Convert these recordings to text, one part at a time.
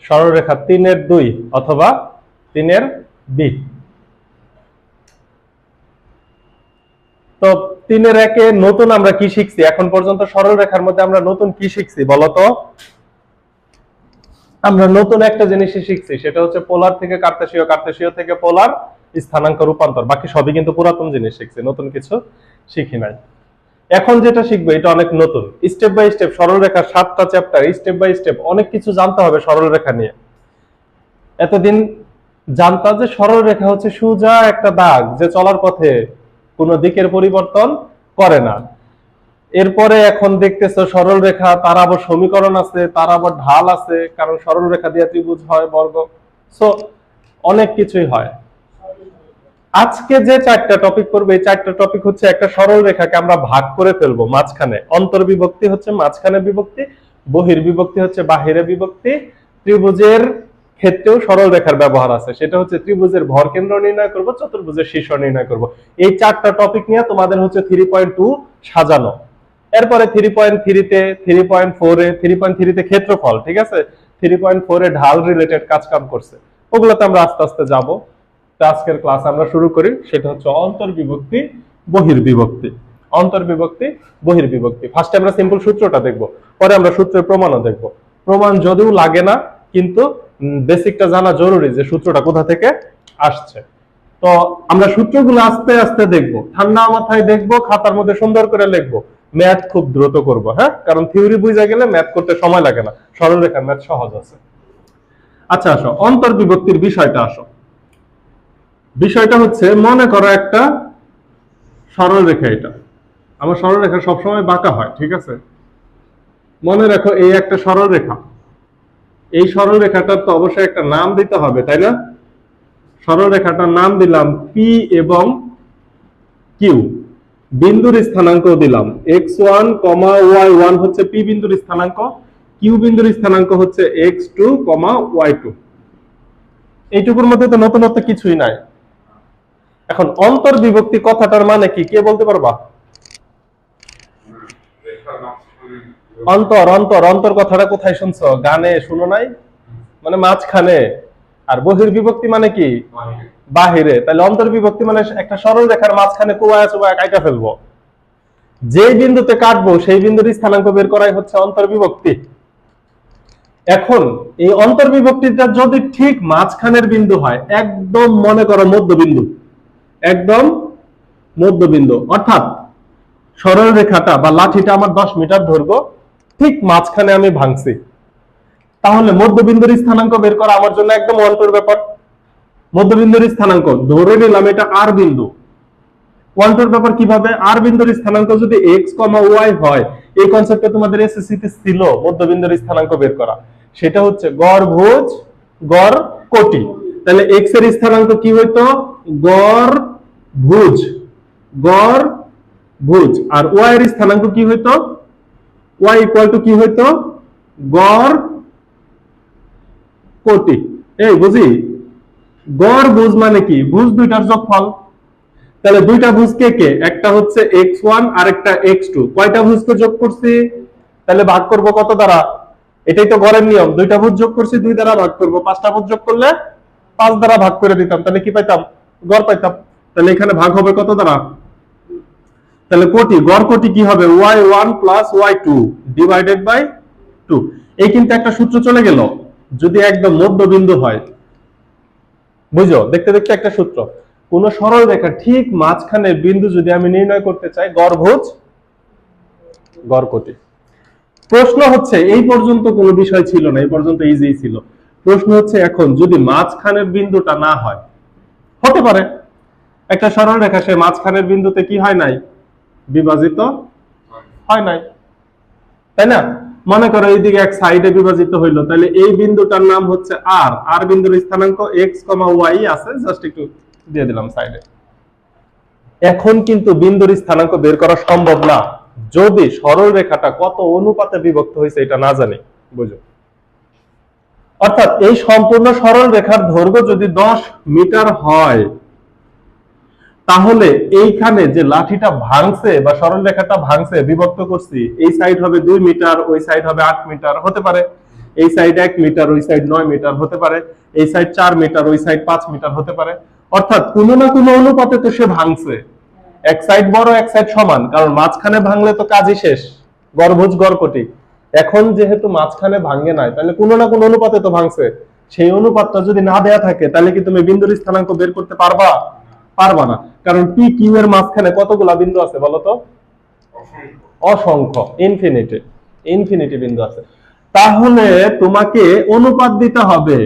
সরলরেখা 3/2 অথবা 3/b। তো 3/1 নতুন আমরা কি শিখছি এখন পর্যন্ত? সরলরেখার মধ্যে আমরা নতুন কি শিখছি বলতো? আমরা নতুন একটা জিনিসই শিখছি, সেটা হচ্ছে পোলার থেকে কার্তেশীয়, কার্তেশীয় থেকে পোলার, স্থানাঙ্ক রূপান্তর। বাকি সবই কিন্তু পুরাতন জিনিস শিখছি, নতুন কিছু শিখি নাই। এখন যেটা শিখবো এটা অনেক নতুন। স্টেপ বাই স্টেপ সরলরেখার 7টা চ্যাপ্টার, স্টেপ বাই স্টেপ অনেক কিছু জানতে হবে সরলরেখা নিয়ে। এতদিন জানতা যে সরলরেখা হচ্ছে সোজা একটা দাগ যে চলার পথে কোনো দিকের পরিবর্তন করে না। এরপরে এখন দেখতেছো সরলরেখা, তার আবার সমীকরণ আছে, তার আবার ঢাল আছে, কারণ সরলরেখা দিয়ে ত্রিভুজ হয়, বর্গ, সো অনেক কিছুই হয়। আজকে যে 4টা টপিক করবে, এই 4টা টপিক হচ্ছে একটা সরলরেখাকে আমরা ভাগ করে ফেলবো মাঝখানে। অন্তর্বিভক্তি হচ্ছে মাঝখানে বিভক্তি, বহির্বিভক্তি হচ্ছে বাহিরে বিভক্তি। ত্রিভুজের ক্ষেত্রেও সরলরেখার ব্যবহার আছে, সেটা হচ্ছে ত্রিভুজের ভর কেন্দ্র নির্ণয় করব, চতুর্ভুজের শীর্ষ নির্ণয় করব। এই 4টা টপিক নিয়ে তোমাদের হচ্ছে 3.2 সাজানো। এরপরে 3.3 তে, 3.4 এ, 3.3 তে ক্ষেত্রফল, ঠিক আছে, 3.4 এ ঢাল রিলেটেড কাজ কাম করছে, ওগুলোতে আমরা আস্তে আস্তে যাব। আজকের ক্লাস আমরা শুরু করি, সেটা হচ্ছে অন্তর্বিভক্তি বহির্বিভক্তি। অন্তর্বিভক্তি বহির্বিভক্তি ফার্স্টে আমরা সিম্পল সূত্রটা দেখব, পরে আমরা সূত্রের প্রমাণও দেখব। প্রমাণ যদিও লাগে না, কিন্তু বেসিকটা জানা জরুরি যে সূত্রটা কোথা থেকে আসছে। তো আমরা সূত্রগুলো আস্তে আস্তে দেখব, ঠান্ডা মাথায় দেখব, খাতার মধ্যে সুন্দর করে লিখবো। ম্যাথ খুব দ্রুত করব, হ্যাঁ, কারণ থিওরি বুঝে গেলে ম্যাথ করতে সময় লাগে না, সরলরেখার ম্যাথ সহজ আছে। আচ্ছা আসো অন্তর্বিভক্তির বিষয়টা আসো। বিষয়টা হচ্ছে, মনে করো একটা সরলরেখা, এটা আমার সরলরেখা সবসময় বাঁকা হয়, ঠিক আছে? মনে রাখো এই একটা সরলরেখা, এই সরলরেখাটার তো অবশ্যই একটা নাম দিতে হবে, তাই না? সরলরেখাটার নাম দিলাম পি এবং কিউ, বিন্দুর স্থানাঙ্ক দিলাম x1, y1 হচ্ছে পি বিন্দুর স্থানাঙ্ক, কিউ বিন্দুর স্থানাঙ্ক হচ্ছে x2, y2। এইটুকুর মধ্যে তো নতুনত্ব কিছুই নাই। এখন অন্তর্বিভক্তি কথাটার মানে কি, কে বলতে পারবা? অন্তর, অন্তর, অন্তর কথাটা কোথায় শুনছো? গানে শুনো নাই? মানে মাঝখানে। আর বহির্বিভক্তি মানে কি? বাহিরে। তাহলে অন্তর্বিভক্তি মানে একটা সরল রেখার মাঝখানে কোয়ায় চোবায় কাটা ফেলবো, যে বিন্দুতে কাটবো সেই বিন্দুর স্থানাঙ্ক বের করাই হচ্ছে অন্তর্বিভক্তি। এখন এই অন্তর্বিভক্তিটা যদি ঠিক মাঝখানের বিন্দু হয়, একদম মনে করো মধ্যবিন্দু, একদম মধ্যবিন্দু, অর্থাৎ সরল রেখাটা বা লাঠিটা আমার 10 মিটার দৈর্ঘ্য, ঠিক মাঝখানে আমি ভাঙছি, তাহলে মধ্যবিন্দুর স্থানাঙ্ক বের করা আমার জন্য একদম অল্পের ব্যাপার। মধ্যবিন্দুর স্থানাঙ্ক ধরে নিলাম এটা আর বিন্দু, ওয়ান্টের ব্যাপার কিভাবে? আর বিন্দুর স্থানাঙ্ক যদি x, y হয়, এই কনসেপ্টে তোমাদের এসএসসি তে ছিল মধ্যবিন্দুর স্থানাঙ্ক বের করা, সেটা হচ্ছে গড় ভুজ, গড় কোটি। তাহলে x এর স্থানাঙ্ক কি হইতো? গড় ভুজ, গড় ভুজ। আর y এর স্থানাঙ্ক কি হইতো? y ইকুয়াল টু কি হইতো? গড় কোটি। এই বুঝি, গড় ভুজ মানে কি? ভুজ দুইটার যোগফল। তাহলে দুইটা ভুজ কে কে? একটা হচ্ছে x1 আর একটা x2। কয়টা ভুজকে যোগ করছি? তাহলে ভাগ করব কত দ্বারা? এটাই তো গড়ের নিয়ম, দুইটা ভুজ যোগ করছি 2 দ্বারা ভাগ করব, 5টা ভুজ যোগ করলে 5 দ্বারা ভাগ করে দিতাম, তাহলে কি পাইতাম? গড় পাইতাম। তাহলে এখানে ভাগ হবে কত দ্বারা? তাহলে কোটি, গড় কোটি কি হবে? y1 plus y2 divided by 2। এই কিন্তু একটা সূত্র চলে গেল যদি একদম মধ্যবিন্দু হয়। বুঝো, দেখতে দেখতে একটা সূত্র, কোন সরল রেখা ঠিক মাঝখানে বিন্দু যদি আমি নির্ণয় করতে চাই, গড় ভুজ গড় কোটি। প্রশ্ন হচ্ছে, এই পর্যন্ত কোনো বিষয় ছিল না, এই পর্যন্ত ইজি ছিল। প্রশ্ন হচ্ছে এখন যদি মাঝখানের বিন্দুটা না হয়, হতে পারে একটা সরল রেখা সে মাঝখানের বিন্দুতে কি হয় নাই? বিভাজিত হয় নাই, তাই না? মনে করো এইদিকে এক সাইডে বিভাজিত হইলো, তাহলে এই বিন্দুটার নাম হচ্ছে আর, আর বিন্দুর স্থানাঙ্ক x, y আছে, জাস্ট একটু দিয়ে দিলাম সাইডে। এখন কিন্তু বিন্দুর স্থানাঙ্ক বের করা সম্ভব না যদি সরল রেখাটা কত অনুপাতে বিভক্ত হয়েছে এটা না জানি। বুঝো, অর্থাৎ এই সম্পূর্ণ সরল রেখার দৈর্ঘ্য যদি 10 মিটার হয়, তাহলে এইখানে যে লাঠিটা ভাঙছে বা সরল রেখাটা ভাঙছে, বিভক্ত করছি, এই সাইড হবে 2 মিটার, ওই সাইড হবে 8 মিটার, হতে পারে। এই সাইড 1 মিটার, ওই সাইড 9 মিটার হতে পারে, এই সাইড 4 মিটার, ওই সাইড 5 মিটার হতে পারে। অর্থাৎ কোনো না কোনো অনুপাতে তো সে ভাঙছে। এক সাইড বড়, এক সাইড সমান, কারণ মাঝখানে ভাঙলে তো কাজই শেষ, গড়ভুজ গড়কটি। এখন যেহেতু মাঝখানে ভাঙে নাই, তাহলে কোনো না কোনো অনুপাতে তো ভাঙছে। সেই অনুপাতটা যদি না দেয়া থাকে, তাহলে কি তুমি বিন্দুর স্থানাঙ্ক বের করতে পারবা? পারবা না, কারণ পি কিউ এর মাঝখানে কতগুলা বিন্দু আছে বলো তো? অসংখ্য, ইনফিনিটি, ইনফিনিটি বিন্দু আছে। তাহলে তোমাকে অনুপাত দিতে হবে।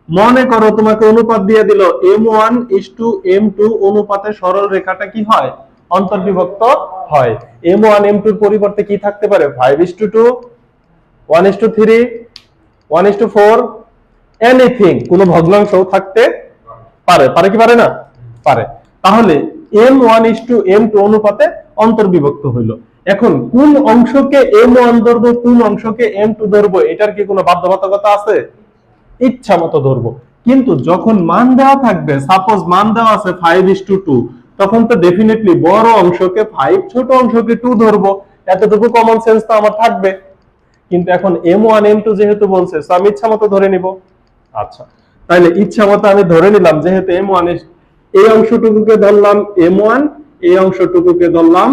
মনে করো তোমাকে অনুপাত দিয়ে দিল m1:m2 অনুপাতে সরল রেখাটা কি হয়? অন্তর্বিভক্ত হয়। m1 m2 এর পরিবর্তে কি থাকতে পারে? 5:2, 1:3, 1:4, এনিথিং, কোন ভগ্নাংশও থাকতে পারে। পারে কি পারে না? পারে। তাহলে m1:m2 অনুপাতে অন্তর্বিভক্ত হইল। এখন কোন অংশকে m1 ধরবো, কোন অংশকে m2 ধরবো, এটার কি কোনো বাধ্যবাধকতা আছে? ইচ্ছা মতো ধরবো। কিন্তু যখন মান দেওয়া থাকবে, সাপোজ মান দেওয়া আছে 5:2, তখন তো ডেফিনেটলি বড় অংশকে 5, ছোট অংশকে 2 ধরবো। এতটুকু কমন সেন্স তো আমার থাকবে। কিন্তু এখন m1 m2 যেহেতু বলছে, আমি ইচ্ছা মতো ধরে নিব। আচ্ছা, তাহলে ইচ্ছা মতো আমি ধরে নিলাম, যেহেতু m1 এই অংশটুকুকে ধরলাম m1, এই অংশটুকুকে ধরলাম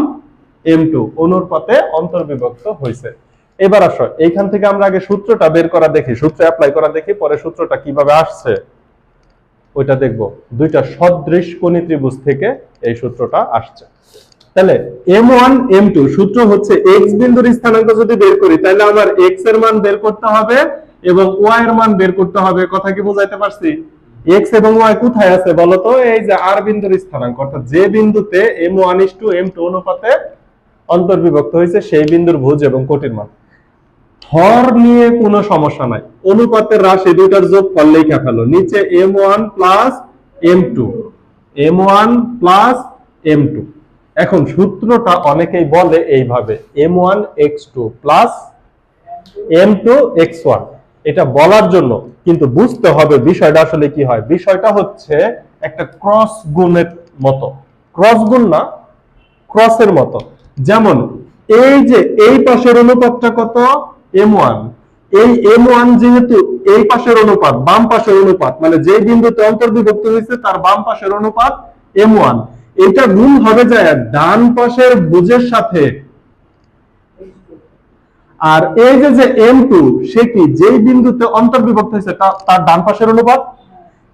m2, অনুপাতে অন্তর্বিভক্ত হয়েছে। এবার আসো এইখান থেকে আমরা আগে সূত্রটা বের করা দেখি, সূত্র অ্যাপ্লাই করা দেখি, পরে সূত্রটা কিভাবে আসছে ওইটা দেখবো। দুইটা সদৃশ কোণী ত্রিভুজ থেকে এই সূত্রটা আসছে। তাহলে m1 m2 সূত্র হচ্ছে x বিন্দুর স্থানাঙ্ক যদি বের করি, তাহলে আমার x এর মান বের করতে হবে এবং y এর মান বের করতে হবে। কথা কি বুঝাইতে পারছি? x এবং y কোথায় আছে বলতো? এই যে r বিন্দুর স্থানাঙ্ক, অর্থাৎ যে বিন্দুতে m1:m2 অনুপাতে অন্তর্বিভক্ত হয়েছে সেই বিন্দুর ভুজ এবং কোটির মান। হর নিয়ে কোনো সমস্যা নাই, অনুপাতের রাশি দুইটার যোগফল লেখা ফেলো। নিচে m1 plus m2, m1 plus m2। এখন সূত্রটা অনেকেই বলে এইভাবে, m1x2 প্লাস m2x1। এটা বলার জন্য কিন্তু বুঝতে হবে বিষয়টা আসলে কি হয়। বিষয়টা হচ্ছে একটা ক্রস গুণের মতো, ক্রস গুণ না, ক্রসের মতো। যেমন এই যে এই পাশের অনুপাতটা কত? m1। এই m1 যেহেতু এই পাশের অনুপাত, বাম পাশের অনুপাত, মানে যে বিন্দুতে অন্তর্বিভক্ত হয়েছে তার বাম পাশের অনুপাত m1, এটা গুণ হবে যায় ডান পাশের ভুজের সাথে। আর এই যে m2, সে কি যেই বিন্দুতে অন্তর্বিভক্ত হয়েছে তার ডান পাশের অনুপাত।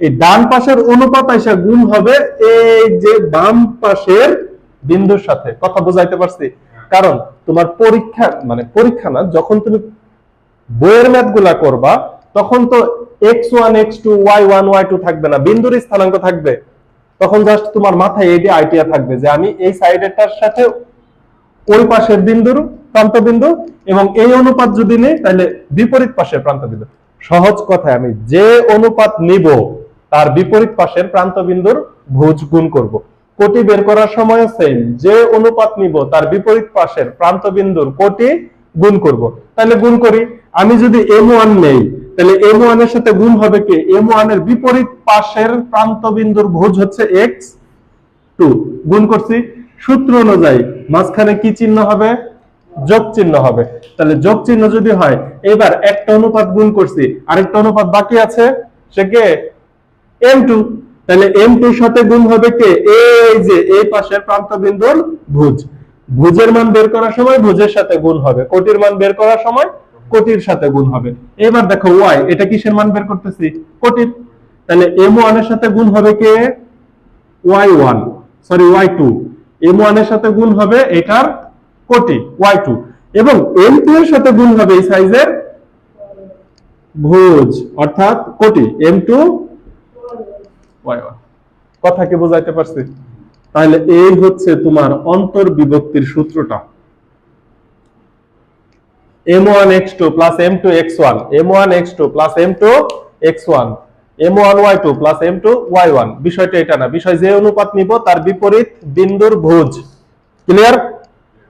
এই ডান পাশের অনুপাত এসে গুণ হবে এই যে বাম পাশের বিন্দুর সাথে। কথা বুঝাইতে পারছি? কারণ তোমার পরীক্ষা, মানে পরীক্ষা না, যখন তুমি বইয়ের ম্যাথ গুলা করবা তখন তো x1 x2 y1 y2 থাকবে না, বিন্দুর স্থানাঙ্ক থাকবে। তখন জাস্ট তোমার মাথায় এই আইডিয়া থাকবে যে আমি এই সাইডেরটার সাথে ওই পাশের বিন্দুর প্রান্ত বিন্দু, এবং এই অনুপাত যদি নেই তাহলে বিপরীত পাশের প্রান্ত বিন্দু। সহজ কথায় আমি যে অনুপাত নিব তার বিপরীত পাশের প্রান্ত বিন্দুর ভুজ গুণ করব। কোটি বের করার সময় সেম, যে অনুপাত নিব তার বিপরীত পাশের প্রান্ত বিন্দুর কোটি গুণ করব। তাহলে গুণ করি, আমি যদি m1 নেই তাহলে m1 এর সাথে গুণ হবে কি? m1 এর বিপরীত পাশের প্রান্ত বিন্দুর ভুজ হচ্ছে x2, গুণ করছি। সূত্র অনুযায়ী মাঝখানে কি চিহ্ন হবে? যোগ চিহ্ন হবে। তাহলে যোগ চিহ্ন যদি হয়, এবার একটা অনুপাত গুণ করছি, আরেকটা অনুপাত বাকি আছে, সে কে? m2। তাহলে m2 এর সাথে গুণ হবে কে? এই যে এই পাশের প্রান্ত বিন্দুর ভুজ। ভুজের মান বের করার সময় ভুজের সাথে গুণ হবে, কোটির মান বের করার সময় কোটির সাথে গুণ হবে। এবার দেখো y, এটা কিসের মান বের করতেছি? কোটির। তাহলে m1 এর সাথে গুণ হবে কে? y1, sorry y2। m1 এর সাথে গুণ হবে এটার কোটি y2, এবং m2 এর সাথে গুণ হবে এই সাইজের ভুজ, অর্থাৎ কোটি m2 y1। কথা কি বুঝাইতে পারছি? তাহলে এই হচ্ছে তোমার অন্তর্বিভক্তির সূত্রটা। m1x2 plus m2x1, m1x2 plus m2x1, m1y2 plus m2y1। বিষয়টা এটা না, বিষয় যে অনুপাত নিব তার বিপরীত বিন্দুর ভুজ। ক্লিয়ার?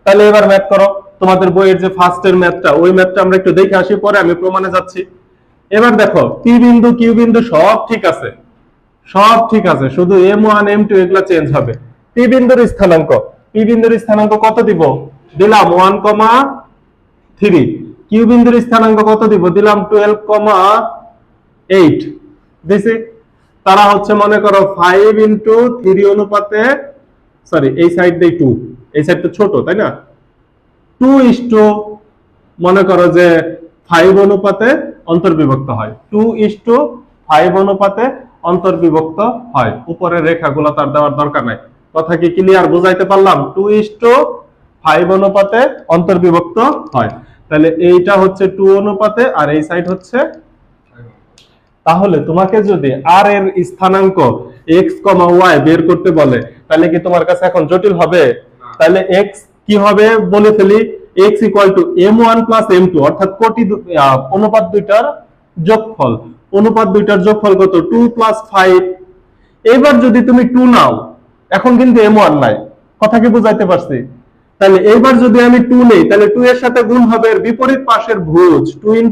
তাহলে এবার ম্যাথ করো। তোমাদের বইয়ের যে ফার্স্টের ম্যাথটা, ওই ম্যাথটা আমরা একটু দেখে আসি, পরে আমি প্রমাণে যাচ্ছি। এবার দেখো পি বিন্দু কিউ বিন্দু সব ঠিক আছে, সব ঠিক আছে, শুধু m1 m2 এগুলা চেঞ্জ হবে। পি বিন্দুর স্থানাঙ্ক, পি বিন্দুর স্থানাঙ্ক কত দিব? দিলাম 1,3। কিউ বিন্দুর স্থানাঙ্ক কত দিব, দিলাম 12,8 দিছি। তারা হচ্ছে মনে করো 5:3 অনুপাতে, সরি এই সাইড দিয়ে 2, এই সাইডটা ছোট তাই না, 2 মনে করো যে 5 অনুপাতে অন্তর্বিভক্ত হয়, 2:5 অনুপাতে অন্তর্বিভক্ত হয়। উপরের রেখাগুলো তার দেওয়ার দরকার নাই। কথা কি ক্লিয়ার, বুঝাইতে পারলাম? 2:5 অনুপাতে অন্তর্বিভক্ত হয়, তাহলে এইটা হচ্ছে 2 অনুপাতে আর এই সাইড হচ্ছে। তাহলে তোমাকে যদি আর এর স্থানাঙ্ক x, y বের করতে বলে তাহলে কি তোমার কাছে এখন জটিল হবে? তাহলে x কি হবে বলে ফেলি, x = m1 + m2, অর্থাৎ কোটি অনুপাত দুইটার যোগফল। অনুপাত দুইটার যোগফল কত? 2 + 5। এবার যদি তুমি 2 নাও, এখন কিন্তু m1 নাই, কথা কি বুঝাইতে পারছি? তাহলে এবার যদি আমি 2 নেই, তাহলে 2 এর সাথে গুণ হবে এর বিপরীত পাশের ভুজ, 2 ×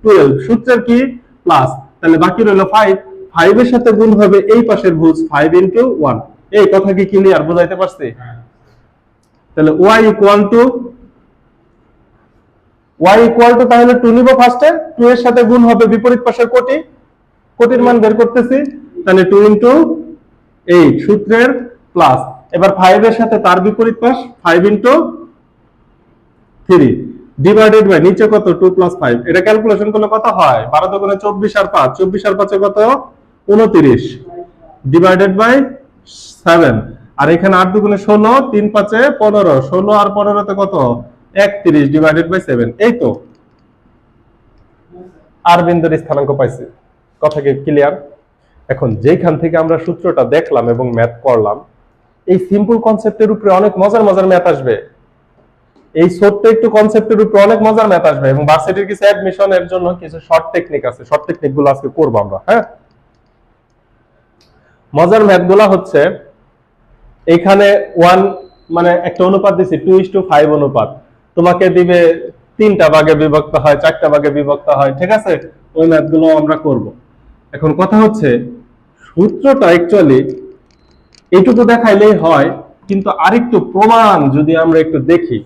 12, সূত্রের কি প্লাস, তাহলে বাকি রইল 5, 5 এর সাথে গুণ হবে এই পাশের ভুজ, 5 × 1। এই কথা কি ক্লিয়ার, বুঝাইতে পারছি? তাহলে y = তাহলে 2 নিব ফার্স্টে, 2 এর সাথে গুণ হবে বিপরীত পাশের কোটি, কোটির মান বের করতেছি, তাহলে 2 × 8 সূত্রের প্লাস, এবার 5 এর সাথে তার বিপরীত পাশ, 5 × 3 ডিভাইডেড বাই নিচে কত 2 + 5। এটা ক্যালকুলেশন করলে কত হয়? 12 × 24 আর 5, 24 আর 5 কত? 29 ডিভাইডেড বাই 7, আর এখানে 8 × 2 = 16, 3 × 5 = 15, 16 আর 15 তে কত? 31 ডিভাইডেড বাই 7। এই তো আর বিন্দুর স্থানাঙ্ক পাইছি। কথা কি ক্লিয়ার? এখন যেখান থেকে আমরা সূত্রটা দেখলাম এবং ম্যাথ করলাম, এই সিম্পল কনসেপ্টের উপরে অনেক মজার মজার ম্যাথ আসবে, এই ছোট্ট একটু কনসেপ্টের উপরে অনেক মজার ম্যাথ আসবে, এবং ভার্সিটির কিছু অ্যাডমিশনের জন্য কিছু শর্ট টেকনিক আছে, শর্ট টেকনিক গুলো আজকে করবো আমরা। হ্যাঁ, মজার ম্যাথ গুলা হচ্ছে, এখানে 1 মানে একটা অনুপাত দিছি 2:5 অনুপাত, তোমাকে দিবে 3টা ভাগে বিভক্ত হয়, 4টা ভাগে বিভক্ত হয়, ঠিক আছে? ওই ম্যাথ গুলো আমরা করব। এখন কথা হচ্ছে সূত্রটা অ্যাকচুয়ালি এইটুকু দেখাইলেই হয়, কিন্তু আরেকটু প্রমাণ যদি আমরা একটু দেখি,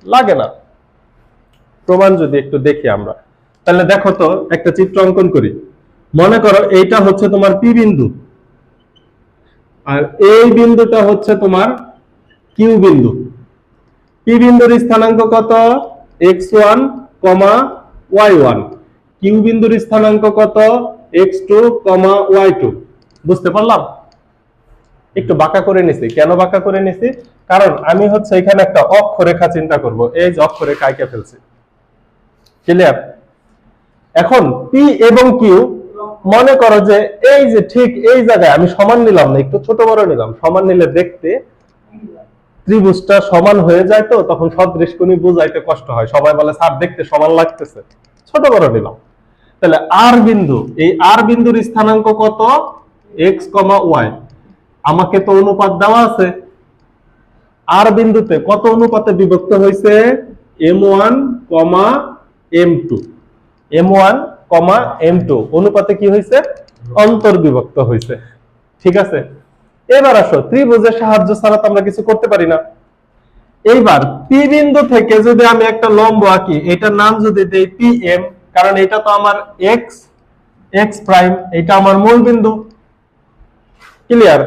লাগে না? প্রমাণ যদি একটু দেখি আমরা, তাহলে দেখো তো একটা চিত্র অঙ্কন করি। মনে করো এইটা হচ্ছে তোমার পি বিন্দু, আর এই বিন্দুটা হচ্ছে তোমার কিউ বিন্দু। পি বিন্দুর স্থানাঙ্ক কত? x1, y1। কিউ বিন্দুর স্থানাঙ্ক কত? x2, y2। বুঝতে পারলাম? একটু বাঁকা করে নিছি। কেন বাঁকা করে নিছি? কারণ আমি হচ্ছে এখানে একটা অক্ষরেখা চিন্তা করব, এই যে অক্ষরেখা এঁকে ফেলছি। ক্লিয়ার? এখন পি এবং কিউ মনে করো যে এই যে ঠিক এই জায়গায় আমি সমান নিলাম না, একটু ছোট বড় নিলাম। সমান নিলে দেখতে ত্রিভুজটা সমান হয়ে যায়, তো তখন সদৃশ কোণী বুঝাইতে কষ্ট হয়, সবাই বলে স্যার দেখতে সমান লাগতেছে, ছোট বড় নিলাম। তাহলে আর বিন্দু, এই আর বিন্দুর স্থানাঙ্ক কত? x, y। আমাকে তো অনুপাত দেওয়া আছে, আর বিন্দুতে কত অনুপাতে বিভক্ত হয়েছে? m1, m2। m1, m2 অনুপাতে কি হয়েছে? অন্তর্বিভক্ত হয়েছে। ঠিক আছে, এবার আসো, ত্রিভুজের সাহায্য ছাড়া তো আমরা কিছু করতে পারি না। এইবার পি বিন্দু থেকে যদি আমি একটা লম্ব আঁকি, এটার নাম যদি দেই pm, কারণ এটা তো আমার x প্রাইম, এটা আমার মূল বিন্দু। ক্লিয়ার?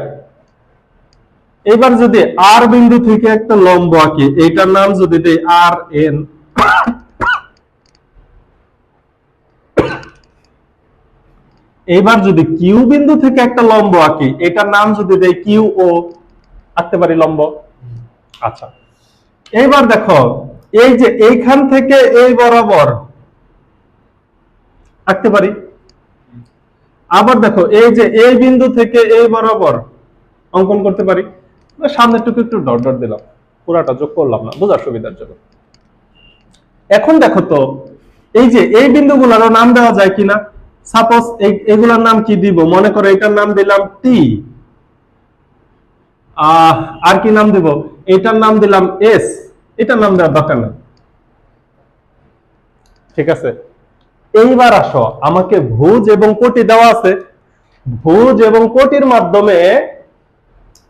এবার যদি আর বিন্দু থেকে একটা লম্ব আঁকি, এটার নাম যদি দেই rn, এবার যদি কিউ বিন্দু থেকে একটা লম্ব আঁকি, এটার নাম যদি দেই কিউও, আঁকতে পারি লম্ব। আচ্ছা, এইবার দেখো এই যে এইখান থেকে এই বরাবর আঁকতে পারি। আবার দেখো এই যে এই বিন্দু থেকে এই বরাবর অঙ্কন করতে পারি। সামনেরটুকু একটু ডট ডট দিলাম, পুরাটা যোগ করলাম না, বোঝার সুবিধার জন্য। এখন দেখো তো এই যে এই বিন্দুগুলোর নাম দেওয়া যায় কিনা। সাপোজ এগুলোর নাম কি দিব? মনে করো এটার নাম দিলাম টি, আর কি নাম দিব? এটার নাম দিলাম এস, এটার নাম দেওয়ার দরকার নেই। ঠিক আছে, এইবার আসো, আমাকে ভুজ এবং কোটি দেওয়া আছে, ভুজ এবং কোটির মাধ্যমে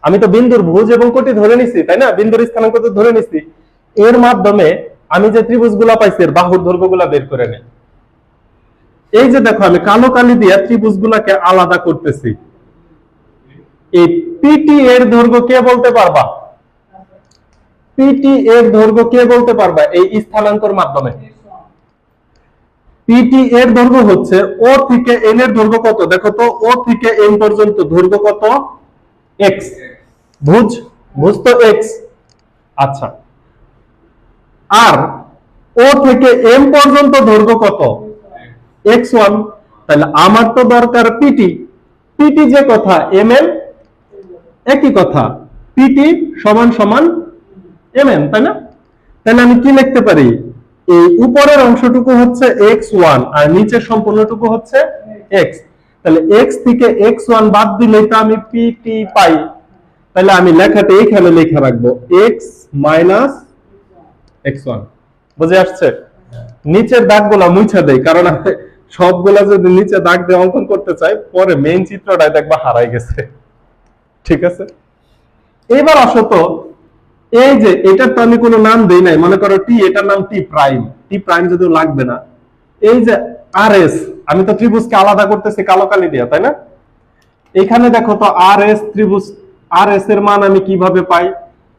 আমি তো বিন্দুর ভুজ এবং কোটি ধরে নিছি, তাই না? বিন্দুর স্থানাঙ্ক তো ধরে নিছি, এর মাধ্যমে আমি যে ত্রিভুজগুলা পাইছি এর বাহুর দৈর্ঘ্যগুলা বের করে নেই। এই যে দেখো আমি কালো কালি দিয়ে ত্রিভুজগুলাকে আলাদা করতেছি। এই পিটি এর দৈর্ঘ্য কে বলতে পারবা? পিটি এর দৈর্ঘ্য কে বলতে পারবা এই স্থানাঙ্কর মাধ্যমে? পিটি এর দৈর্ঘ্য হচ্ছে ও থেকে এন এর দৈর্ঘ্য কত? দেখো তো ও থেকে এন পর্যন্ত দৈর্ঘ্য কত? এক্স। ভুজ ভুজ তো এক্স। আচ্ছা, আর ও থেকে এম পর্যন্ত দৈর্ঘ্য কত? x1। তাহলে আমার তো দরকার পিটি। পিটি যে কথা এম এন একই কথা, পিটি সমান সমান এম এন, তাই না? তাহলে আমি কি লিখতে পারি? এই উপরের অংশটুকু হচ্ছে x1 আর নিচের সম্পূর্ণটুকু হচ্ছে x। তাহলে x থেকে x1 বাদ দিলেই তো আমি পিটি পাই। তাহলে আমি লেখাটা এইখানে লেখা রাখবো x মাইনাস x1। বুঝে আসছে? নিচের দাগগুলা মুছে দেই, কারণ সবগুলা যদি নিচে দাগ দিয়ে অঙ্কন করতে চাই পরে মেইন চিত্রটাই দেখবা হারাই গেছে। ঠিক আছে, এবার আসো তো এই যে এটার তো আমি কোনো নাম দেই নাই, মনে করো টি, এটার নাম টি প্রাইম। টি প্রাইম যদিও লাগবে না। এই যে আর এস, আমি তো ত্রিভুজকে আলাদা করতেছি কালো কালি দিয়া, তাই না? এখানে দেখো তো আর এস ত্রিভুজ, আর এস এর মান আমি কিভাবে পাই?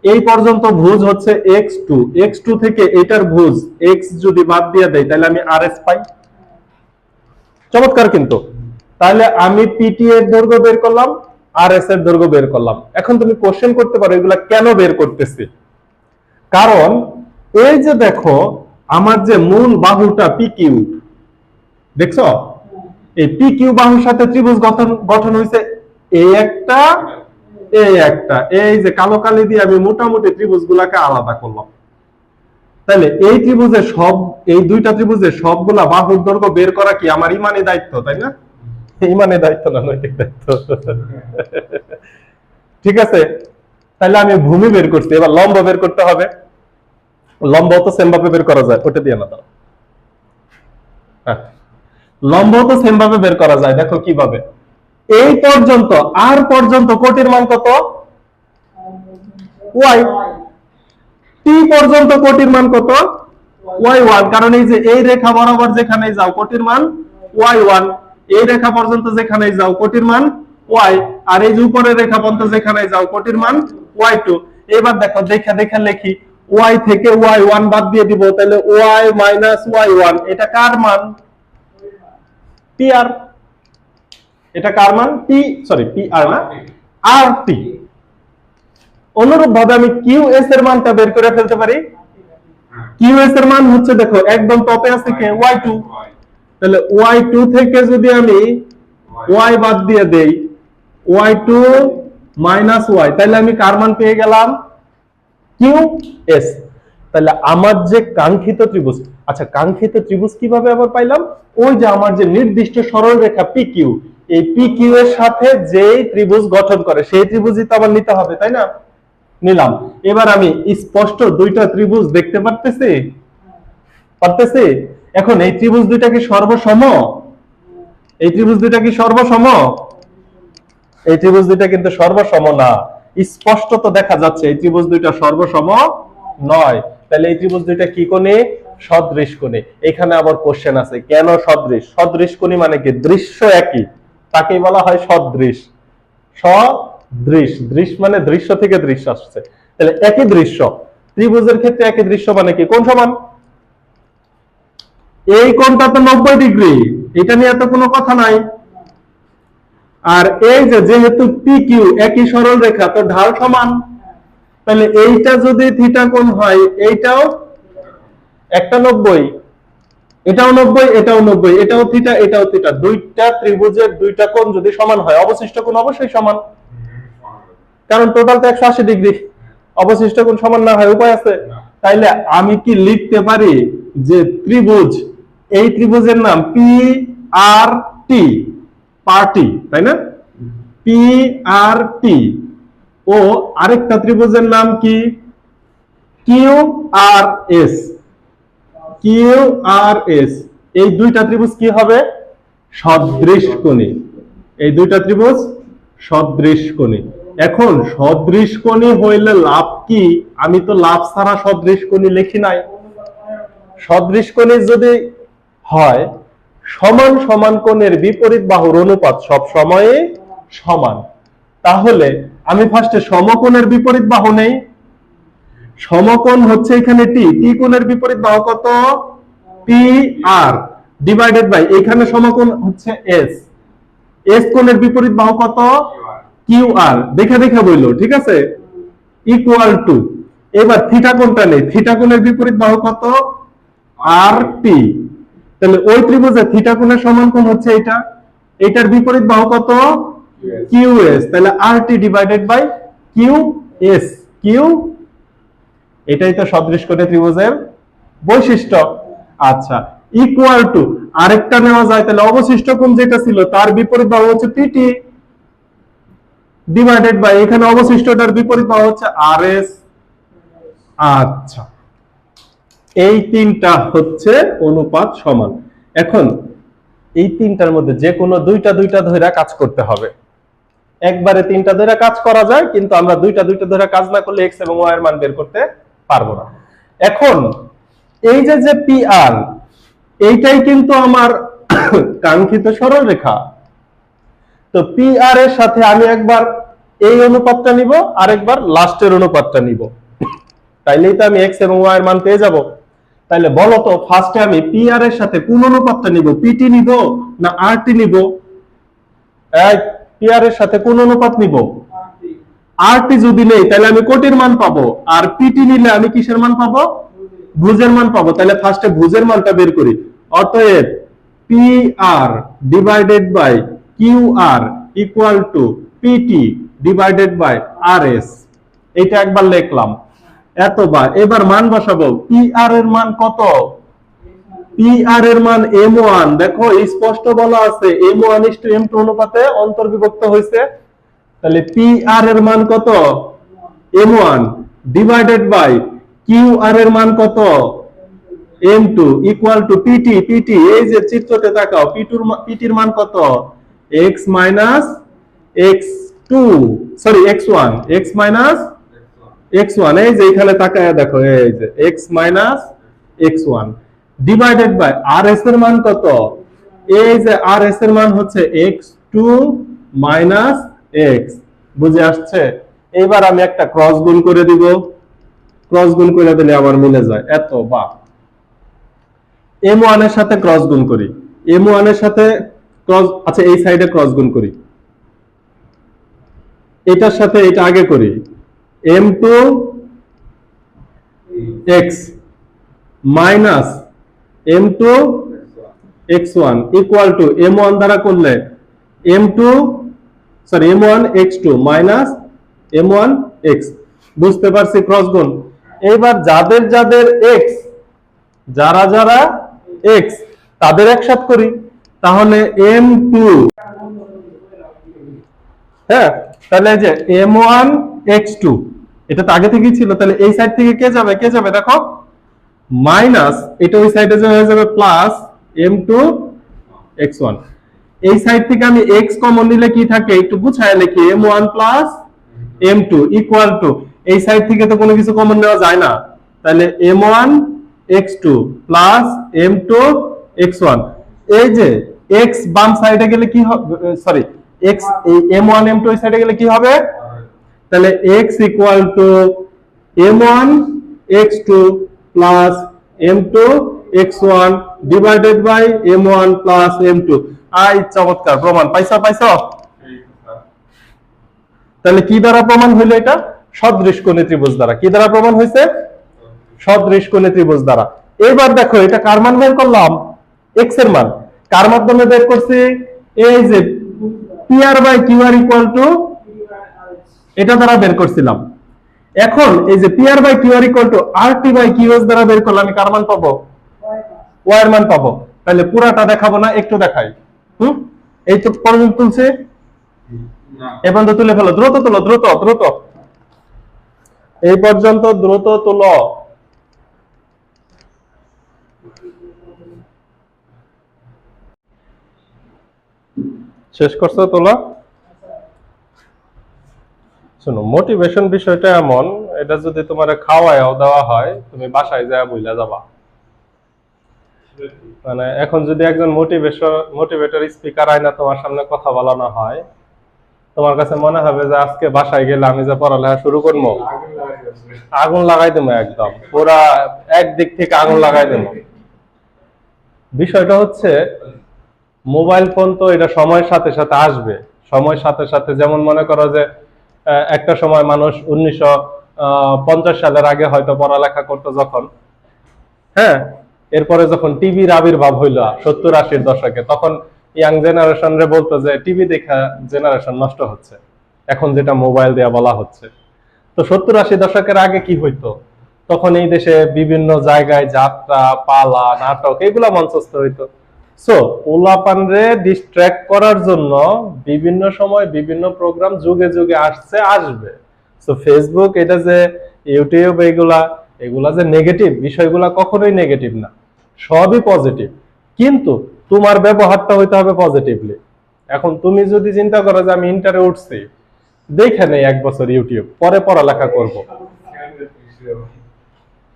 এই পর্যন্ত ভুজ হচ্ছে x2, x2 থেকে এটার ভুজ x যদি বাদ দিয়ে দেই তাহলে আমি আর এস পাই। চমৎকার কিন্তু। তাহলে আমি পিটি এর দৈর্ঘ্য বের করলাম, আর এস এর দৈর্ঘ্য বের করলাম। এখন তুমি কোশ্চেন করতে পারো এগুলা কেন বের করতেছি? কারণ এই যে দেখো আমার যে মূল বাহুটা পি কিউ, দেখছো এই পি কিউ বাহুর সাথে ত্রিভুজ গঠন হয়েছে এই একটা, এই একটা। এই যে কালো কালি দিয়ে আমি মোটামুটি ত্রিভুজগুলাকে আলাদা করলাম। তাহলে এই ত্রিভুজের সব, এই দুইটা ত্রিভুজের সবগুলা বাহুর দৈর্ঘ্য বের করা কি আমার ইমানি দায়িত্ব, তাই না? ইমানি দায়িত্ব না, নৈতিক দায়িত্ব। ঠিক আছে, তাহলে আমি ভূমি বের করছি, এবার লম্ব বের করতে হবে। লম্ব তো সেম ভাবে বের করা যায়, ওটা দিয়ে না দাও। হ্যাঁ, লম্ব তো সেম ভাবে বের করা যায়। দেখো কিভাবে, এই পর্যন্ত আর পর্যন্ত কোটির মান কত? ওয়াই। টি পর্যন্ত কোটির মান কত? y1। কারণ এই যে এই রেখা বরাবর যেখানে যাও কোটির মান y1, এই রেখা পর্যন্ত যেখানে যাও কোটির মান y, আর এই যে উপরের রেখা পর্যন্ত যেখানে যাও কোটির মান y2। এবার দেখো দেখে দেখে লিখি, y থেকে y1 বাদ দিয়ে দিব, তাহলে y মাইনাস y1। এটা কার মান? pr। এটা কার মান? p, সরি pr না, rt। অনুরূপ ভাবে আমি qs এর মানটা বের করে ফেলতে পারি। qs এর মান হচ্ছে দেখো একদম টপে আছে কে? y2। তাহলে y2 থেকে যদি আমি y বাদ দিয়ে দেই, y2 মাইনাস y, তাহলে আমি কার মান পেয়ে গেলাম? qs। তাহলে আমার যে কাঙ্ক্ষিত ত্রিভুজ, আচ্ছা কাঙ্ক্ষিত ত্রিভুজ কিভাবে আবার পাইলাম? ওই যে আমার যে নির্দিষ্ট সরল রেখা PQ, এই PQ এর সাথে যেই ত্রিভুজ গঠন করে সেই ত্রিভুজই তো আবার নিতে হবে, তাই না? নিলাম। এবার আমি স্পষ্ট দুইটা ত্রিভুজ দেখতে পারতেছি, পারতেছি। এখন এই ত্রিভুজ দুইটা কি সর্বসম? এই ত্রিভুজ দুইটা কি সর্বসম? এই ত্রিভুজ দুইটা কিন্তু সর্বসম না। স্পষ্ট তো দেখা যাচ্ছে এই ত্রিভুজ দুইটা সর্বসম নয়। তাহলে এই ত্রিভুজ দুইটা কি কোণে? সদৃশ কোণে। এখানে আবার কোশ্চেন আছে, কেন সদৃশ? সদৃশ কোণী মানে কি? দৃশ্য একই, তাকেই বলা হয় সদৃশ। সদৃশ, দৃশ্য মানে দৃশ্য থেকে দৃশ্য আসছে। তাহলে একই দৃশ্য, ত্রিভুজের ক্ষেত্রে একই দৃশ্য মানে কি? কোণ সমান। এই কোণটা তো 90 ডিগ্রি, এটা নিয়ে তো কোনো কথা নাই। আর এই যে যেহেতু PQ একই সরল রেখা, তো ঢাল সমান। তাহলে এইটা যদি থিটা কোণ হয়, এইটাও একটা 90, এটাও 90, এটাও 90, এটাও থিটা, এটাও থিটা। দুইটা ত্রিভুজের দুইটা কোণ যদি সমান হয়, অবশিষ্ট কোণ অবশ্যই সমান, কারণ টোটাল তো 180 ডিগ্রি। অবশিষ্ট কোণ সমান না হয় উপায় আছে? তাইলে আমি কি লিখতে পারি যে ত্রিভুজ, এই ত্রিভুজের নাম PRT, পার্টি, তাই না? PRT ও আরেকটা ত্রিভুজের নাম কি? QRS। QRS, এই দুইটা ত্রিভুজ কি হবে? সদৃশ কোণী। এই দুইটা ত্রিভুজ সদৃশ কোণী। এখন সদৃশ কোণী হইলে লাভ কি? আমি তো লাভ ছাড়া সদৃশ কোণী লিখি নাই। সদৃশ কোণের যদি হয় সমান সমান কোণের বিপরীত বাহুর অনুপাত সব সময়ে সমান, তাহলে আমি ফার্স্টে সমকোণের বিপরীত বাহু নেই। সমকোণ হচ্ছে এখানে টি, টি কোণের বিপরীত বাহু কত? পি আর ডিভাইডেড বাই এখানে সমকোণ হচ্ছে এস, এস কোণের বিপরীত বাহু কত? কিউ আর, দেখে দেখে বললো, ঠিক আছে, ইকুয়াল টু, এবার থিটা কোণটা নেই, থিটা কোণের বিপরীত বাহু কত? আর টি, তাহলে ওই ত্রিভুজে থিটা কোণের সমান কোণ হচ্ছে এটা, এটার বিপরীত বাহু কত? কিউ এস, তাহলে আর T divided by Q S, Q, এটাই তো সদৃশ কোণের ত্রিভুজের বৈশিষ্ট্য। আচ্ছা, ইকুয়াল টু আরেকটা নেওয়া যায়, তাহলে অবশিষ্ট কোণ যেটা ছিল তার বিপরীত বাহু হচ্ছে পিটি ডিভাইডেড বাই এখানে অবশিষ্টটার বিপরীত বাহু হচ্ছে আর এস। আচ্ছা, এই তিনটা হচ্ছে অনুপাত সমান। এখন এই তিনটার মধ্যে যে কোনো দুইটা দুইটা ধরে কাজ করতে হবে। একবারে তিনটা ধরে কাজ করা যায়, কিন্তু আমরা দুইটা দুইটা ধরে কাজ না করলে এক্স এবং ওয়াই এর মান বের করতে পারবো না। এখন এই যে যে পি আর, এইটাই কিন্তু আমার কাঙ্ক্ষিত সরলরেখা। তো পি আর এর সাথে আমি একবার এই অনুপাতটা নিব, আরেকবার লাস্টের অনুপাতটা নিব, তাইলেই তো আমি এক্স এবং ওয়াই এর মান পেয়ে যাব। তাহলে বলো তো ফার্স্টে আমি পি আর এর সাথে কোন অনুপাতটা নিব, পিটি নিব না আর টি নিব? পি আর এর সাথে কোন অনুপাত নিব? আর টি যদি নেই তাহলে আমি কোটির মান পাবো, আর পিটি নিলে আমি কিসের মান পাবো? ভুজের মান পাবো। তাহলে ফার্স্টে ভুজের মানটা বের করি। অতএব P R divided by Q R equal to PT divided by R S, এটা একবার লিখলাম এতবার। এবার মান বসাবো, পি আর এর মান কত? পি আর এর মান m1, দেখো স্পষ্ট বলা আছে m1:m2 অনুপাতে অন্তর্বিভক্ত হয়েছে। তাহলে পি আর এর মান কত? m1 ডিভাইডেড বাই কিউ আর এর মান কত? m2 equal to PT, PT এই যে চিত্রতে তাকাও, পিটির মান কত? x minus x2, sorry x1, x minus x1, এই যে এখানে তাকায় দেখো, এই যে x minus x1 divided by R S এর মান কত? এই যে আর এস এর মান হচ্ছে x2 মাইনাস x, বুঝে আসছে? এবার আমি একটা ক্রস গুণ করে দিব, ক্রস গুণ করে দিলে আবার মিলে যায় এত। বা m1 এর সাথে ক্রস গুণ করি, m1 এর সাথে ক্রস, আচ্ছা এই সাইডে ক্রস গুণ করি, এটার সাথে এটা আগে করি, m2 x minus m2 x1 equal to m1 দ্বারা করলে m2, sorry m1 x2 minus m1 x, বুঝতে পারছি ক্রস গুণ। এবার যাদের যাদের x, যারা যারা x তাদের একসাথ করি, তাহলে m2, হ্যাঁ, তাহলে যে m1 x2 এটা তো আগে থেকেই ছিল, তাহলে এই সাইড থেকে কে যাবে, কে যাবে দেখো, মাইনাস এটা ওই সাইডে হয়ে যাবে প্লাস m2 x1। এই সাইড থেকে আমি x কমন নিলে কি থাকে একটু বুঝায় লিখি, m1 plus m2 equal to, এই সাইড থেকে তো কোনো কিছু কমন নেওয়া যায় না, তাহলে m1 x2 plus m2 x1। এই যে x বাম সাইডে গেলে কি হবে, সরি x এই m1 m2 এই সাইডে গেলে কি হবে, তাহলে x equal to m1 x2 plus m2 x1 divided by m1 plus m2। আই চমৎকার, প্রমাণ পাইছো, পাইছো? তাহলে কি দ্বারা প্রমাণ হইলো এটা? সদৃশ কোণী ত্রিভুজ দ্বারা। কি দ্বারা প্রমাণ হয়েছে? সদৃশ কোণী ত্রিভুজ দ্বারা। এবার দেখো এটা কার মান বের করলাম? x এর মান। কার মাধ্যমে বের করছি? এই যে pr by qr equal to, এটা দ্বারা বের করছিলাম। এখন এই যে pr by qr equal to rt by qs দ্বারা বের করলে আমি কার মান পাবো? y এর মান পাবো। তাহলে পুরাটা দেখাবো না, একটু দেখাই। এই তো পর্যন্ত তুলছে, এবার তো তুলে ফেলো, দ্রুত তুলো, দ্রুত দ্রুত, এই পর্যন্ত দ্রুত তুলো। শেষ করছো তোলা? শোনো, মোটিভেশন বিষয়টা এমন, এটা যদি তোমার খাওয়ায়ও দেওয়া হয় তুমি বাসায় যায় বুঝলা যাবা। মানে এখন যদি একজন মোটিভেটর স্পিকার আয়না তোমার সামনে কথা বলানো হয়, তোমার কাছে মনে হবে যে আজকে বাসায় গেলে আমি যে পড়ালেখা শুরু করবো, আগুন লাগাই দেবো, একদম পুরা একদিক থেকে আগুন লাগাই দেবো। বিষয়টা হচ্ছে মোবাইল ফোন তো এটা সময়ের সাথে সাথে আসবে, সময়ের সাথে সাথে। যেমন মনে করো যে একটা সময় মানুষ 1950 সালের আগে হয়তো পড়ালেখা করতো যখন, হ্যাঁ, এরপরে যখন টিভির আবির্ভাব হইলো 70-80 দশকে, তখন ইয়াং জেনারেশন রে বলতো যে টিভি দেখা জেনারেশন নষ্ট হচ্ছে, এখন যেটা মোবাইল দেয়া বলা হচ্ছে। তো 70-80 দশকের আগে কি হইতো, তখন এই দেশে বিভিন্ন জায়গায় যাত্রা, পালা, নাটক এগুলা মঞ্চস্থ হইতো। সো পোলাপানরে ডিস্ট্র্যাক্ট করার জন্য বিভিন্ন সময় বিভিন্ন প্রোগ্রাম যুগে যুগে আসছে, আসবে। সো ফেসবুক, এটা যে ইউটিউব, এগুলা যে নেগেটিভ, বিষয়গুলা কখনোই নেগেটিভ না, সবই পজিটিভ। কিন্তু তোমার ব্যবহারটা হইতে হবে পজিটিভলি। এখন তুমি যদি চিন্তা করো যে আমি ইন্টারে উঠছি, দেখে নেই 1 বছর ইউটিউব, পরে পড়ালেখা করব,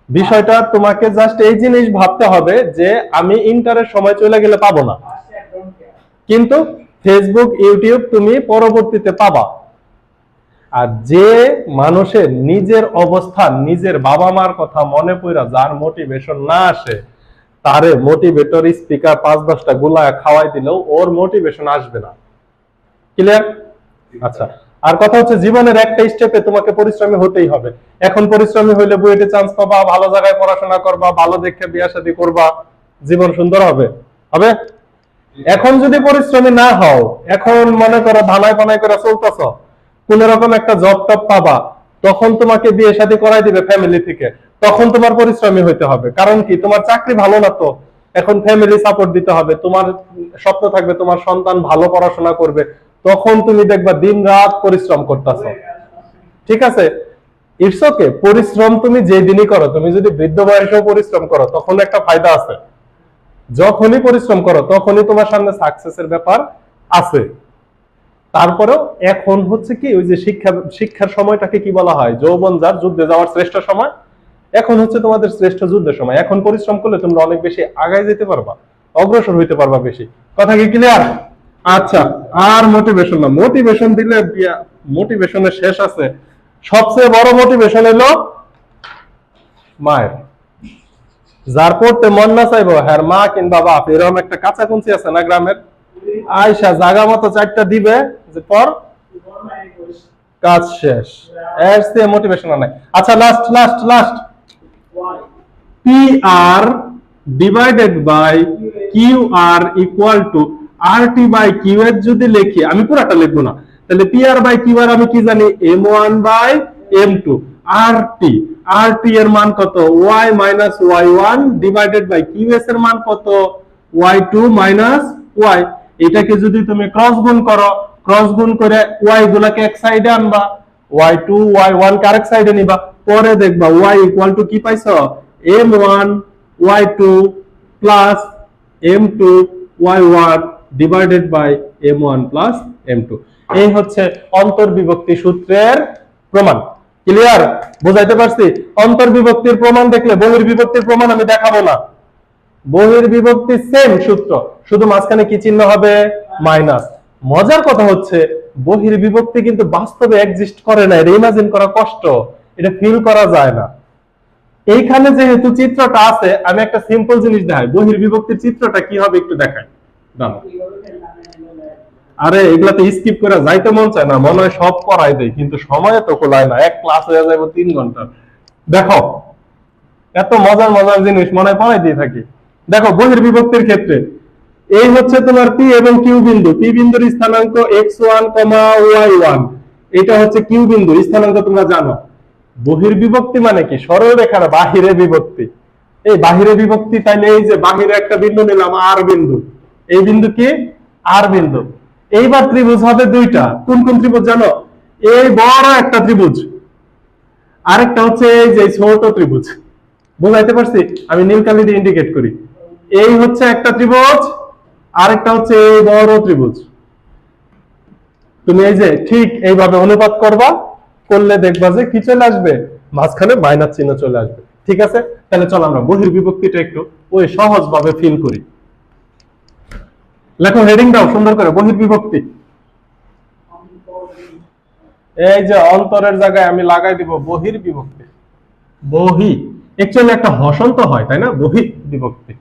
বিষয়টা তোমাকে জাস্ট এই জিনিস ভাবতে হবে যে আমি ইন্টারের সময় চলে গেলে পাবো না, কিন্তু ফেসবুক, ইউটিউব তুমি পরবর্তীতে পাবা। আর যে মানুষের নিজের অবস্থান, নিজের বাবা মার কথা মনে পড়া যার মোটিভেশন না আসে, তারে মোটিভেটর স্পিকার 5-10টা গুলায় খাওয়াই দিলেও ওর মোটিভেশন আসবে না। ক্লিয়ার? আচ্ছা, আর কথা হচ্ছে জীবনের একটা স্টেপে তোমাকে পরিশ্রমী হতেই হবে। এখন পরিশ্রমী হইলে বুয়েটে চান্স পাবা, ভালো জায়গায় পড়াশোনা করবা, ভালো দেখে বিয়ে শাদী করবা, জীবন সুন্দর হবে, হবে। এখন যদি পরিশ্রমী না হও, এখন মনে করো ধানায় পানায় করে চলতেছ, কোন রকম একটা জব টপ পাবা, তখন তোমাকে বিয়ে শাদী করাই দিবে ফ্যামিলি থেকে, তখন তোমার পরিশ্রমী হইতে হবে। কারণ কি, তোমার চাকরি ভালো না তো, এখন ফ্যামিলি সাপোর্ট দিতে হবে, তোমার স্বপ্ন থাকবে তোমার সন্তান ভালো পড়াশোনা করবে, তখন তুমি দেখবা দিন রাত পরিশ্রম করতেছ। ঠিক আছে, ইটস ওকে, পরিশ্রম তুমি যে দিনই করো, তুমি যদি বৃদ্ধ বয়সেও পরিশ্রম করো, তখন একটা ফায়দা আছে। যখনই পরিশ্রম করো তখনই তোমার সামনে সাকসেসের ব্যাপার আছে। তারপরেও এখন হচ্ছে কি, ওই যে শিক্ষার সময়টাকে কি বলা হয়, যৌবন যার যুদ্ধে যাওয়ার শ্রেষ্ঠ সময়, এখন হচ্ছে তোমাদের শ্রেষ্ঠ যুদ্ধের সময়। এখন পরিশ্রম করলে তোমরা অনেক বেশি আগায় যেতে পারবা, অগ্রসর হইতে পারবা বেশি। কথা কি ক্লিয়ার? আচ্ছা, আর মোটিভেশন না, মোটিভেশন দিলে মোটিভেশনের শেষ আছে। সবচেয়ে বড় মোটিভেশন হলো মায়ের। যার পড়তে মন না চাইবো, হ্যাঁ মা কিংবা বাপ, এরকম একটা কাঁচা কুঞ্চি আছে না গ্রামের, আয়সা জাগা মতো 4টা দিবে যে পর, কাজ শেষ। এর চেয়ে মোটিভেশন নাই। আচ্ছা, last last last, P R divided by Q R equal to R T by Q এর যদি লিখি, আমি পুরাটা লিখবো না, তাহলে P R by Q R আমি কি জানি, m1 বাই m2, আর টি এর মান কত, y minus y1 divided by Q S এর মান কত, y2 মাইনাস y। এটাকে যদি তুমি ক্রস গুণ করো, ক্রস গুণ করে y গুলাকে এক সাইডে আনবা, y2 y1 কে আরেক সাইডে নিবা, পরে দেখবা y ইকুয়াল টু কি পাইছো, m1 y2 plus m2 y1 divided by m1 plus m2। এই হচ্ছে অন্তর্বিভক্তি সূত্রের প্রমাণ। ক্লিয়ার? বুঝাইতে পারছি? অন্তর্বিভক্তির প্রমাণ দেখলে বহির্বিভক্তির প্রমাণ আমি দেখাবো না। বহির্বিভক্তি সেম সূত্র, শুধু মাঝখানে কি চিহ্ন হবে, মাইনাস। মজার কথা হচ্ছে বহির্বিভক্তি কিন্তু বাস্তবে এক্সিস্ট করে না, এটা ইমাজিন করা কষ্ট, এটা ফিল করা যায় না। এইখানে যেহেতু চিত্রটা আছে, আমি একটা সিম্পল জিনিস দেখাই, বহির্বিভক্তির চিত্রটা কি হবে একটু দেখাই। দাঁড়াও, আরে এগুলাতে স্কিপ করে যাইতে মন চায় না, মনে হয় সব পড়াই দেয়, কিন্তু সময় তো কোলায় না, এক ক্লাস হয়ে যাবে 3 ঘন্টা। দেখো, এত মজার মজার জিনিস মনে হয় পড়াই দিয়ে থাকি। দেখো বহির্বিভক্তির ক্ষেত্রে এই হচ্ছে তোমার পি এবং কিউ বিন্দু, পি বিন্দুর স্থানাঙ্ক x1, y1, এটা হচ্ছে কিউ বিন্দু স্থানাঙ্ক, তোমরা জানো। বহির্বিভক্তি মানে কি, সরলরেখার বাহিরে বিভক্তি। এই বাহিরে বিভক্তি, তাইলে এই যে বাহিরে একটা বিন্দু নিলাম আর বিন্দু, এই বিন্দু কি, আর বিন্দু। এইবার ত্রিভুজ হবে 2টা, কোন কোন ত্রিভুজ জানো, এই বড় একটা ত্রিভুজ, আরেকটা হচ্ছে এই যে ছোট ত্রিভুজ। বুঝাইতে পারছি? আমি নীল কালি দিয়ে ইন্ডিকেট করি, এই হচ্ছে একটা ত্রিভুজ, আরেকটা হচ্ছে এই বড় ত্রিভুজ। তুমি এই যে ঠিক এইভাবে অনুপাত করবা, করলে দেখবা যে কি চলে আসবে, মাঝখানে মাইনাস চিহ্ন চলে আসবে। ঠিক আছে, তাহলে চল আমরা বহির্বিভক্তিটা একটু ওই সহজভাবে ফিল করি। লেখো, হেডিং দাও সুন্দর করে, বহির্বিভক্তি। এই যে অন্তরের জায়গায় আমি লাগাই দিব বহির্বিভক্তি। বহি অ্যাকচুয়ালি একটা হসন্ত হয়, তাই না? বহির্বিভক্তি।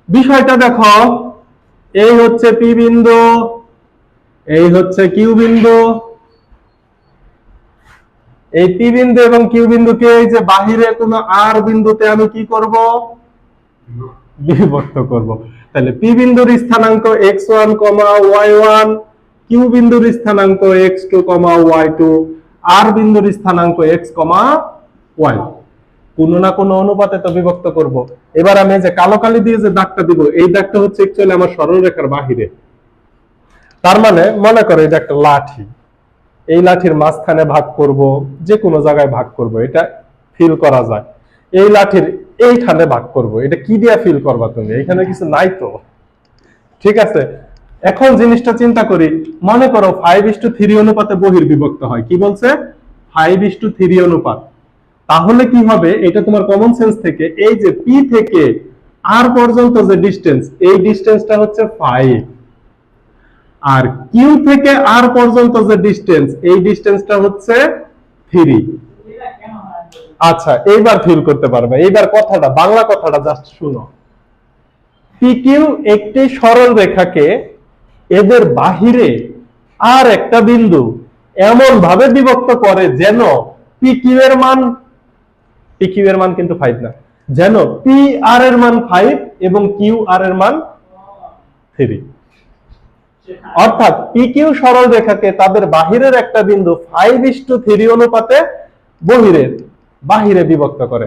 বিষয়টা দেখো, এই হচ্ছে পি বিন্দু, এই হচ্ছে কিউ বিন্দু। এই পি বিন্দু এবং কিউ বিন্দুকে এই যে বাহিরে কোনো আর বিন্দুতে আমি কি করব? বিভক্ত করব। তাহলে পি বিন্দুর স্থানাঙ্ক x1, y1, কিউ বিন্দুর স্থানাঙ্ক x2, y2, আর বিন্দুর স্থানাঙ্ক x, y। কোনো না কোনো অনুপাতে তো বিভক্ত করব। এবার আমি যে কালো কালি দিয়ে যে দাগটা দিব, এই দাগটা হচ্ছে অ্যাকচুয়ালি আমার সরলরেখার বাহিরে। তার মানে মনে করো এটা একটা লাঠি, এই লাঠির মাঝখানে ভাগ করব, যে কোনো জায়গায় ভাগ করব, এটা ফিল করা যায়। এই লাঠির এইখানে ভাগ করব, এটা কি দিয়ে ফিল করবা তুমি? এখানে কিছু নাই তো, ঠিক আছে। এখন জিনিসটা চিন্তা করি, মনে করো 5:3 অনুপাতে বহির্বিভক্ত হয়। কি বলছে? 5:3 অনুপাত। তাহলে কি হবে? এটা তোমার কমন সেন্স থেকে, এই যে পি থেকে আর পর্যন্ত যে ডিসটেন্স, এই ডিসটেন্সটা হচ্ছে 5, আর কিউ থেকে আর পর্যন্ত যে ডিসটেন্স, এই ডিসটেন্সটা হচ্ছে 3। আচ্ছা, এইবার ফিল করতে পারবে। এইবার কথাটা, বাংলা কথাটা জাস্ট শুনো। পি কিউ একটি সরল রেখাকে এদের বাহিরে আর একটা বিন্দু এমন ভাবে বিভক্ত করে যেন পি কিউ এর মান, পি কিউ এর মান কিন্তু 5 না, যেন পি আর এর মান 5 এবং কিউ আর এর মান 3। অর্থাৎ পি কিউ সরল রেখাকে তাদের বাহিরের একটা বিন্দু 5:3 অনুপাতে বাহিরে বিভক্ত করে।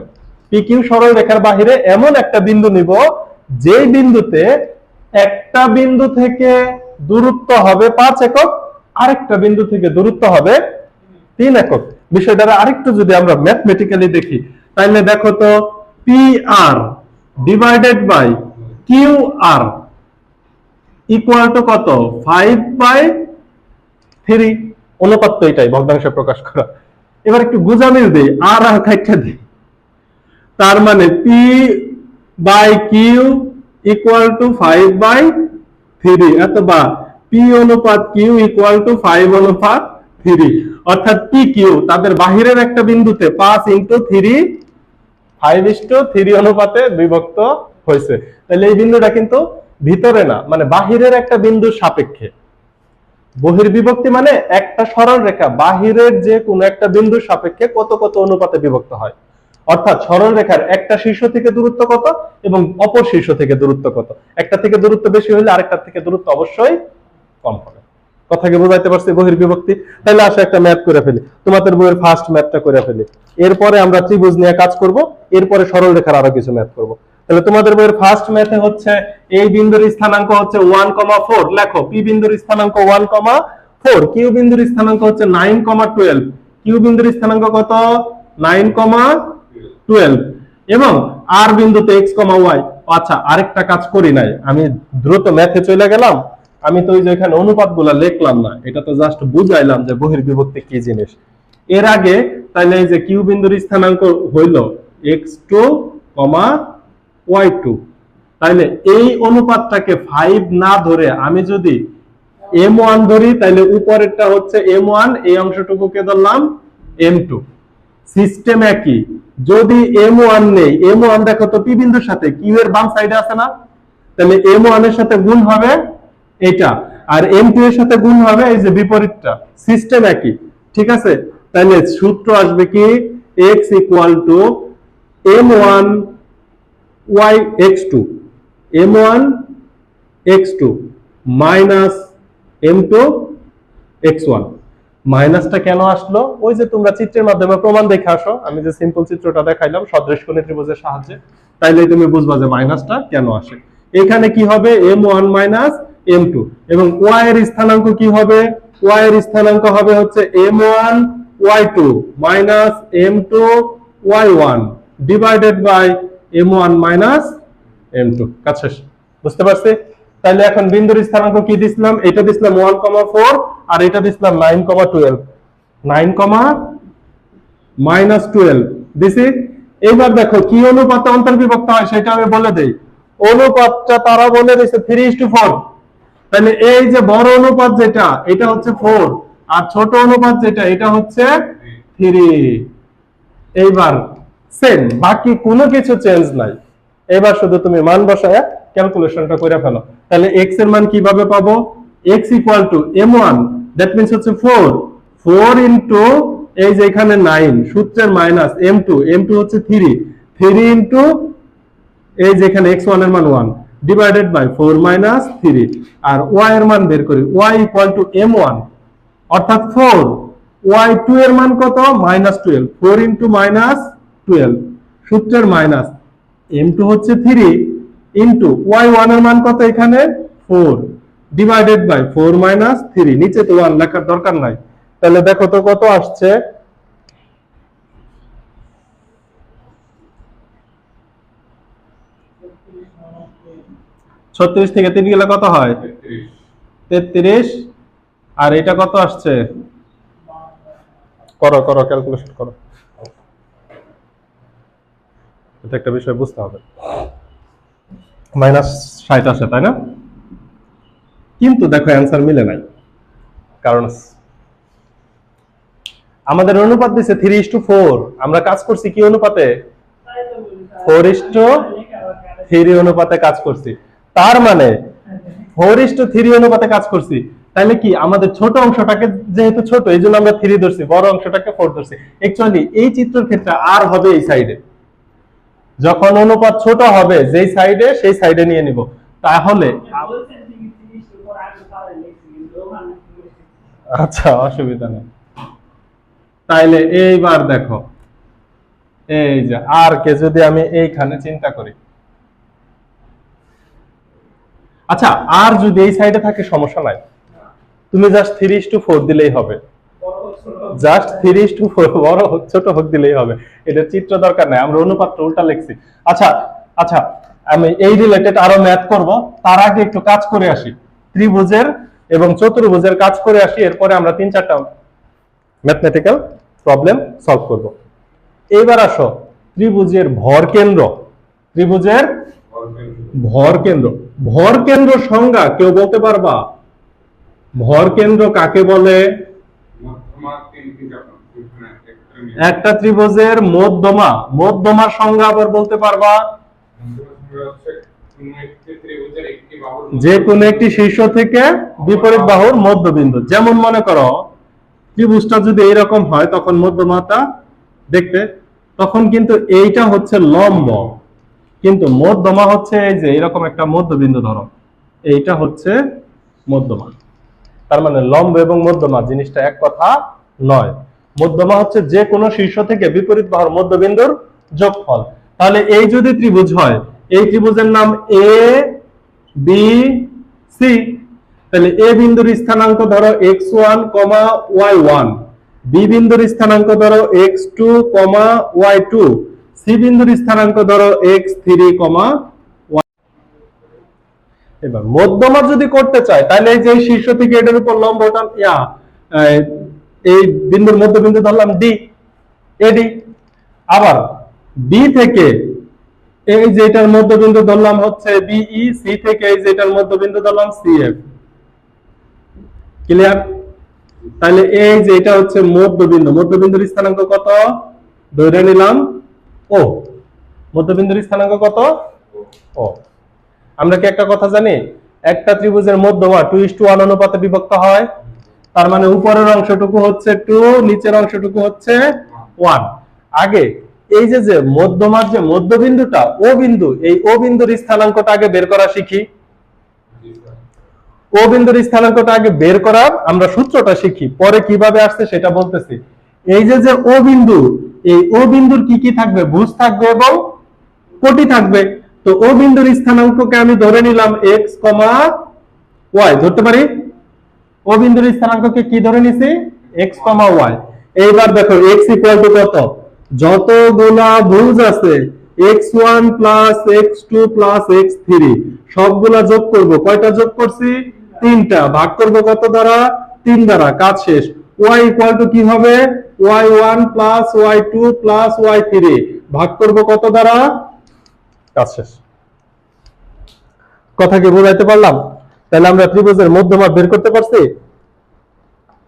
পি কিউ সরল রেখার বাহিরে এমন একটা বিন্দু নিব, যে বিন্দুতে একটা বিন্দু থেকে দূরত্ব হবে 5 একক, আরেকটা বিন্দু থেকে দূরত্ব হবে 3 একক। বিষয়টা আরেকটু যদি আমরা ম্যাথমেটিক্যালি দেখি, তাহলে দেখো তো, P R divided by Q R equal to কত? 5/3। অনুপাত তো এটাই, ভগ্নাংশে প্রকাশ করা। এবার একটু গুজামিল দেই, আর কাইটা দেই। তার মানে P by Q equal to 5/3, অথবা পি অনুপাত কিউ ইকুয়াল টু 5/3। অর্থাৎ পি কিউ তাদের বাহিরের একটা বিন্দুতে 5:3 অনুপাতে বিভক্ত হয়েছে। তাহলে এই বিন্দুটা কিন্তু ভিতরে না, মানে বাহিরের একটা বিন্দুর সাপেক্ষে। বহির্বিভক্তি মানে একটা সরল রেখা বাহিরের যে কোনো একটা বিন্দুর সাপেক্ষে কত কত অনুপাতে বিভক্ত হয়। অর্থাৎ সরল রেখার একটা শীর্ষ থেকে দূরত্ব কত এবং অপর শীর্ষ থেকে দূরত্ব কত, একটা থেকে দূরত্ব বেশি হলে আরেকটা থেকে দূরত্ব অবশ্যই কম হবে। কথা কি বুঝাইতে পারছি? বহির্বিভক্তি। তাহলে আসো একটা ম্যাথ করে ফেলি, তোমাদের বইয়ের ফার্স্ট ম্যাথটা করে ফেলি। এরপরে আমরা ত্রিভুজ নিয়ে কাজ করব, এরপরে সরল রেখার আরো কিছু ম্যাথ করব। তাহলে তোমাদের বইয়ের ফার্স্ট ম্যাথে হচ্ছে এই বিন্দুর স্থানাঙ্ক হচ্ছে 1,4। লেখো, পি বিন্দুর স্থানাঙ্ক 1,4, কিউ বিন্দুর স্থানাঙ্ক হচ্ছে 9,12। কিউ বিন্দুর স্থানাঙ্ক কত? 9,12 এবং আর বিন্দুতে x, y। আচ্ছা, আরেকটা কাজ করি নাই, আমি দ্রুত ম্যাথে চলে গেলাম। আমি তো ওই যে এখানে অনুপাতগুলো লিখলাম না, এটা তো জাস্ট বুঝাইলাম যে বহির্বিভক্তি কি জিনিস। এর আগে তাহলে এই যে কিউ বিন্দুর স্থানাঙ্ক হইল x2, y2, তাহলে এই অনুপাতটাকে 5 না ধরে আমি যদি m1 ধরি, তাহলে উপরেরটা হচ্ছে m1, এই অংশটুকুকে ধরলাম m2। সিস্টেম একই। যদি m1 নেই, m1 দেখো তো পি বিন্দুর সাথে কিউ এর বাম সাইডে আছে না, তাহলে m1 এর সাথে গুণ হবে এটা, আর m2 এর সাথে গুণ হবে এই যে বিপরীতটা। সিস্টেম একই, ঠিক আছে। তাহলে সূত্র আসবে কি? x equal to m1 y x2, m1 x2 minus m2 x1। মাইনাসটা কেন আসলো? ওই যে তোমরা চিত্রের মাধ্যমে প্রমাণ দেখে আসো, আমি যে সিম্পল চিত্রটা দেখাইলাম সদৃশকোণী ত্রিভুজের সাহায্যে, তাইলে তুমি বুঝবা যে মাইনাসটা কেন আসে। এখানে কি হবে? m1 মাইনাস m2, এবং y এর স্থানাঙ্ক কি হবে? y এর স্থানাঙ্ক হবে হচ্ছে m1 y2 minus m2 y1 divided by m1 minus m2। কাজ শেষ। বুঝতে পারছি? তাহলে এখন বিন্দুর স্থানাঙ্ক কি দিছিলাম? এটা দিছিলাম 1,4 আর এটা দিছিলাম 9,12। -12 দিছি। এইবার দেখো কি অনুপাতে অন্তর্বিভক্ত হয় সেটা আমি বলে দেই। অনুপাতটা তারা বলে দিয়েছে 3:4। তাহলে এই যে বড় অনুপাত যেটা এটা হচ্ছে 4, আর ছোট অনুপাত যেটা এটা হচ্ছে 3। এইবার সেম, বাকি কোনো কিছু চেঞ্জ নাই। এবার শুধু তুমি মান বসায় ক্যালকুলেশনটা করে ফেলো। তাহলে x এর মান কিভাবে পাবো? x m1, দ্যাট মিন্স হচ্ছে 4 4 ইনটু এই যে এখানে 9 সূত্রের মাইনাস m2 হচ্ছে 3 3 ইনটু এই যে এখানে x1 এর মান 1 ডিভাইডেড বাই 4 - 3, আর y এর মান বের করি y m1 অর্থাৎ 4। y2 এর মান কত? -12 4 ইনটু -12 সূত্রের মাইনাস m2 হচ্ছে 3 ইনটু y1 এর মান কত এখানে 4 ডিভাইডেড বাই 4 - 3, নিচে তো 1 লেখার দরকার নাই। তাহলে দেখো তো কত আসছে। ছত্রিশ থেকে 3 গেলে কত হয়? 33। আর এটা কত আসছে? করো করো ক্যালকুলেশন করো, এটা একটা বিষয় বুঝতে হবে। -60 আসে তাই না? কিন্তু দেখো অ্যান্সার মিলে নাই, কারণ আমাদের অনুপাত দিছে 3:4, আমরা কাজ করছি কি অনুপাতে? 4:3 অনুপাতে কাজ করছি। তার মানে 4:3 অনুপাতে কাজ করছি। তাহলে কি আমাদের ছোট অংশটাকে যেহেতু ছোট এই জন্য আমরা 3 ধরছি, বড় অংশটাকে 4 ধরছি। অ্যাকচুয়ালি এই চিত্রের ক্ষেত্রে আর হবে এই সাইডে, যখন অনুপাত ছোট হবে যেই সাইডে সেই সাইডে নিয়ে নিব। তাহলে আচ্ছা অসুবিধা নেই। তাইলে এইবার দেখো এই যে আর কে যদি আমি এইখানে চিন্তা করি, আচ্ছা আর যদি এই সাইডে থাকে সমস্যা নাই, তুমি জাস্ট 3:4 দিলেই হবে, জাস্ট 3:4 বড় হোক ছোট হোক দিলেই হবে, এটা চিত্র দরকার নাই, আমরা অনুপাতটা উল্টা লিখছি। আচ্ছা আচ্ছা আমি এই রিলেটেড আরো ম্যাথ করব, তার আগে একটু কাজ করে আসি, ত্রিভুজের এবং চতুর্ভুজের কাজ করে আসি, এরপরে আমরা 3-4টা ম্যাথমেটিক্যাল প্রবলেম সলভ করব। এইবার আসো ত্রিভুজের ভর কেন্দ্র, ত্রিভুজের ভর কেন্দ্র, ভর কেন্দ্র সংজ্ঞা কেউ বলতে পারবা? ভর কেন্দ্র কাকে বলে? একটা ত্রিভুজের মধ্যমা, মধ্যমার সংজ্ঞা আবার বলতে পারবা? যে কোন একটি শীর্ষ থেকে বিপরীত বাহুর মধ্যবিন্দু। যেমন মনে করো ত্রিভুজটা যদি এইরকম হয় তখন মধ্যমাটা দেখতে, তখন কিন্তু এইটা হচ্ছে লম্ব, কিন্তু মধ্যমা হচ্ছে এই যে এরকম একটা মধ্যবিন্দু, ধরো এইটা হচ্ছে মধ্যমা। তার মানে লম্ব এবং মধ্যমা জিনিসটা এক কথা নয়। মধ্যমা হচ্ছে যে কোনো শীর্ষ থেকে বিপরীত বাহুর মধ্যবিন্দুর যোগফল। তাহলে এই যদি ত্রিভুজ হয়, এই ত্রিভুজের নাম এ বি সি, তাহলে এ বিন্দুর স্থানাঙ্ক ধরো x1, y1, বি বিন্দুর স্থানাঙ্ক ধরো x2, y2, সি বিন্দুর স্থানাঙ্ক ধরো x3, y। এবার মধ্যমা যদি করতে চাই তাহলে এই যে শীর্ষ থেকে এটার উপর লম্বটা এই বিন্দুর মধ্যবিন্দু ধরলাম ডি, এডি। আবার বি থেকে এই যে এটার মধ্যবিন্দু ধরলাম হচ্ছে বিই, সি থেকে এই যে এটার মধ্যবিন্দু ধরলাম সিএফ। ক্লিয়ার? তাহলে এই যে এটা হচ্ছে মধ্যবিন্দু, মধ্যবিন্দুর স্থানাঙ্ক কত ধরে নিলাম ও, মধ্যবিন্দুর স্থানাঙ্ক কত ও। আমরা কি একটা কথা জানি, একটা ত্রিভুজের মধ্যমা 2:1 অনুপাতে বিভক্ত হয়, তার মানে উপরের অংশটুকু হচ্ছে 2, নিচের অংশটুকু হচ্ছে 1। আগে এই যে মধ্যমার যে মধ্যবিন্দুটা ও বিন্দু, এই ও বিন্দুর স্থানাঙ্কটা আগে বের করা শিখি। ও বিন্দুর স্থানাঙ্কটা আগে বের করার আমরা সূত্রটা শিখি, পরে কিভাবে আসছে সেটা বলতেছি। এই যে ও বিন্দু, এই ও বিন্দুর কি কি থাকবে? ভুজ থাকবে এবং কোটি থাকবে। তো ও বিন্দুর স্থানাঙ্ককে আমি ধরে নিলাম x, y ধরতে পারি। ও বিন্দুর স্থানাঙ্ককে কি ধরে নিছি? x, y। এইবার দেখো x ইকুয়াল টু কত? যতগুলা ভুজ আছে x1 plus x2 plus x3 সবগুলা যোগ করব। কয়টা যোগ করছি? 3টা। ভাগ করব কত দ্বারা? 3 দ্বারা। কাজ শেষ। y ইকুয়াল টু কি হবে? y1 plus y2 plus y3 ভাগ করব কত দ্বারা? কাজ শেষ। কথা কি বোঝাইতে পারলাম? তাহলে আমরা ত্রিভুজের মধ্যমা বের করতে পারছি?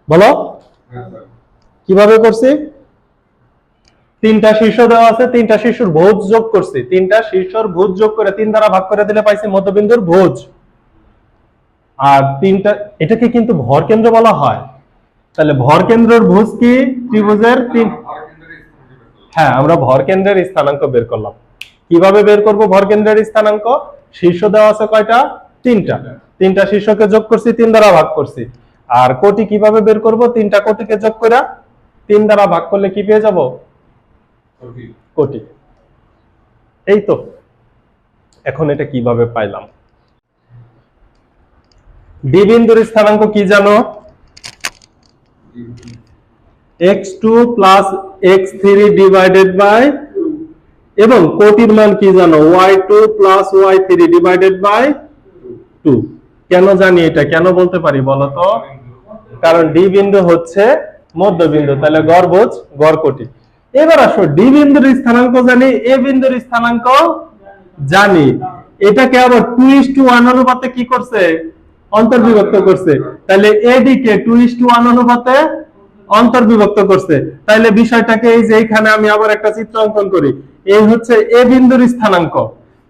বলো কিভাবে করছি? তিনটা শীর্ষ দেওয়া আছে, তিনটা শীর্ষের ভুজ যোগ করছি, তিনটা শীর্ষের ভুজ যোগ করে 3 দ্বারা ভাগ করে দিলে পাইছি মধ্যবিন্দুর ভুজ। আর তিনটা, এটাকে কিন্তু ভর কেন্দ্র বলা হয়। তাহলে ভর কেন্দ্রের ভুজ কি? ত্রিভুজের তিন। হ্যাঁ, আমরা ভর কেন্দ্রের স্থানাঙ্ক বের করলাম। কিভাবে বের করব ভর কেন্দ্রের স্থানাঙ্ক? শীর্ষ দেওয়া আছে কয়টা? তিনটা। তিনটা শীর্ষকে যোগ করছি, 3 দ্বারা ভাগ করছি। আর কোটি কিভাবে বের করব? তিনটা কোটিকে যোগ করে 3 দ্বারা ভাগ করলে কি পেয়ে যাব? কোটি। এই তো। এখন এটা কিভাবে পাইলাম? ডি বিন্দুর স্থানাঙ্ক কি জানো? x2 plus x3 divided by, এবং কোটির মান কি জানো? y2 plus y3 divided by 2। কেন জানি এটা? কেন বলতে পারি বলো তো? কারণ ডি বিন্দু হচ্ছে মধ্যবিন্দু, তাহলে গড় ভুজ, গড় কোটি। এবার আসো, ডি বিন্দুর স্থানাঙ্ক জানি, এ বিন্দুর স্থানাঙ্ক জানি। এটাকে আবার 2:1 অনুপাতে কি করছে? অন্তর্বিভক্ত করছে। তাহলে এডি কে 2:1 অনুপাতে অন্তর্বিভক্ত করছে। তাহলে বিষয়টাকে এই যে এখানে আমি আবার একটা চিত্র অঙ্কন করি। এই হচ্ছে এ বিন্দুর স্থানাঙ্ক।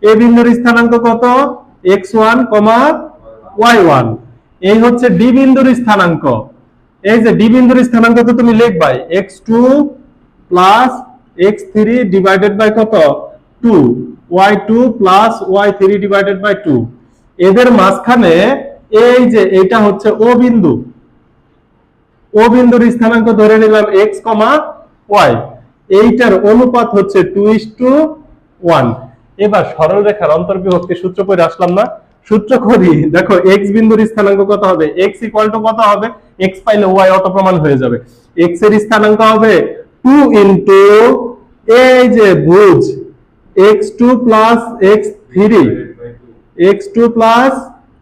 এ বিন্দুর স্থানাঙ্ক কত? x1, y1। এই হচ্ছে ডি বিন্দুর স্থানাঙ্ক। এই যে ডি বিন্দুর স্থানাঙ্ক তো তুমি লিখবাই x2 plus x3 divided by কত? 2, y2 plus y3 divided by 2। এদের মাঝখানে এই যে এটা হচ্ছে ও বিন্দু। ও বিন্দুর স্থানাঙ্ক ধরে নিলাম x, y। এইটার অনুপাত হচ্ছে 2:1। এবার সরল রেখার অন্তর্বিভক্তি সূত্র করে আসলাম না? সূত্র করি। দেখো x বিন্দুর স্থানাঙ্ক কত হবে? x ইকুয়াল টু কত হবে? x পাইলে y অটো প্রমাণ হয়ে যাবে। x এর স্থানাঙ্ক হবে 2 ইনটু এই যে ভুজ x2 plus x3, x2 plus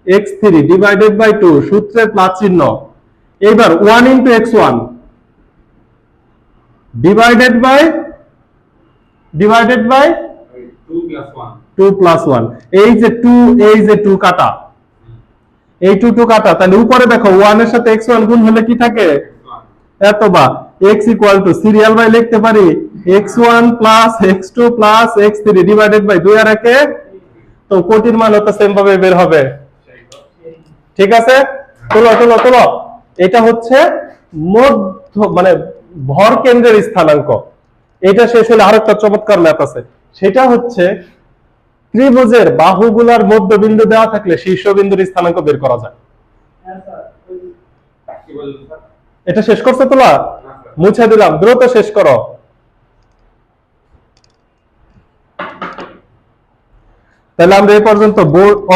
x3 divided by 2, সূত্রে প্লাস চিহ্ন। এবার 1 into x1 divided by 2 plus 1। এই যে 2, এই যে 2 কাটা, এই 2 কাটা। তাহলে উপরে দেখো 1 এর সাথে x1 গুণ হলে কি থাকে? এতবা। x equal to serial by লিখতে পারি x1 plus x2 plus x3 divided by 2 আর 1। তো কোটির মান তো সেম ভাবে বের হবে। ঠিক আছে, তোলো তোলো তোলো। এটা হচ্ছে মধ্য মানে ভর কেন্দ্রের স্থানাঙ্ক। এটা শেষ হলে আরেকটা চমৎকার ম্যাথ আছে, সেটা হচ্ছে ত্রিভুজের বাহুগুলার মধ্যবিন্দু দেওয়া থাকলে শীর্ষবিন্দুর স্থানাঙ্ক বের করা যায়। এটা শেষ করছো তোলা? মুছে দিলাম, দ্রুত শেষ করো। তাহলে আমরা এই পর্যন্ত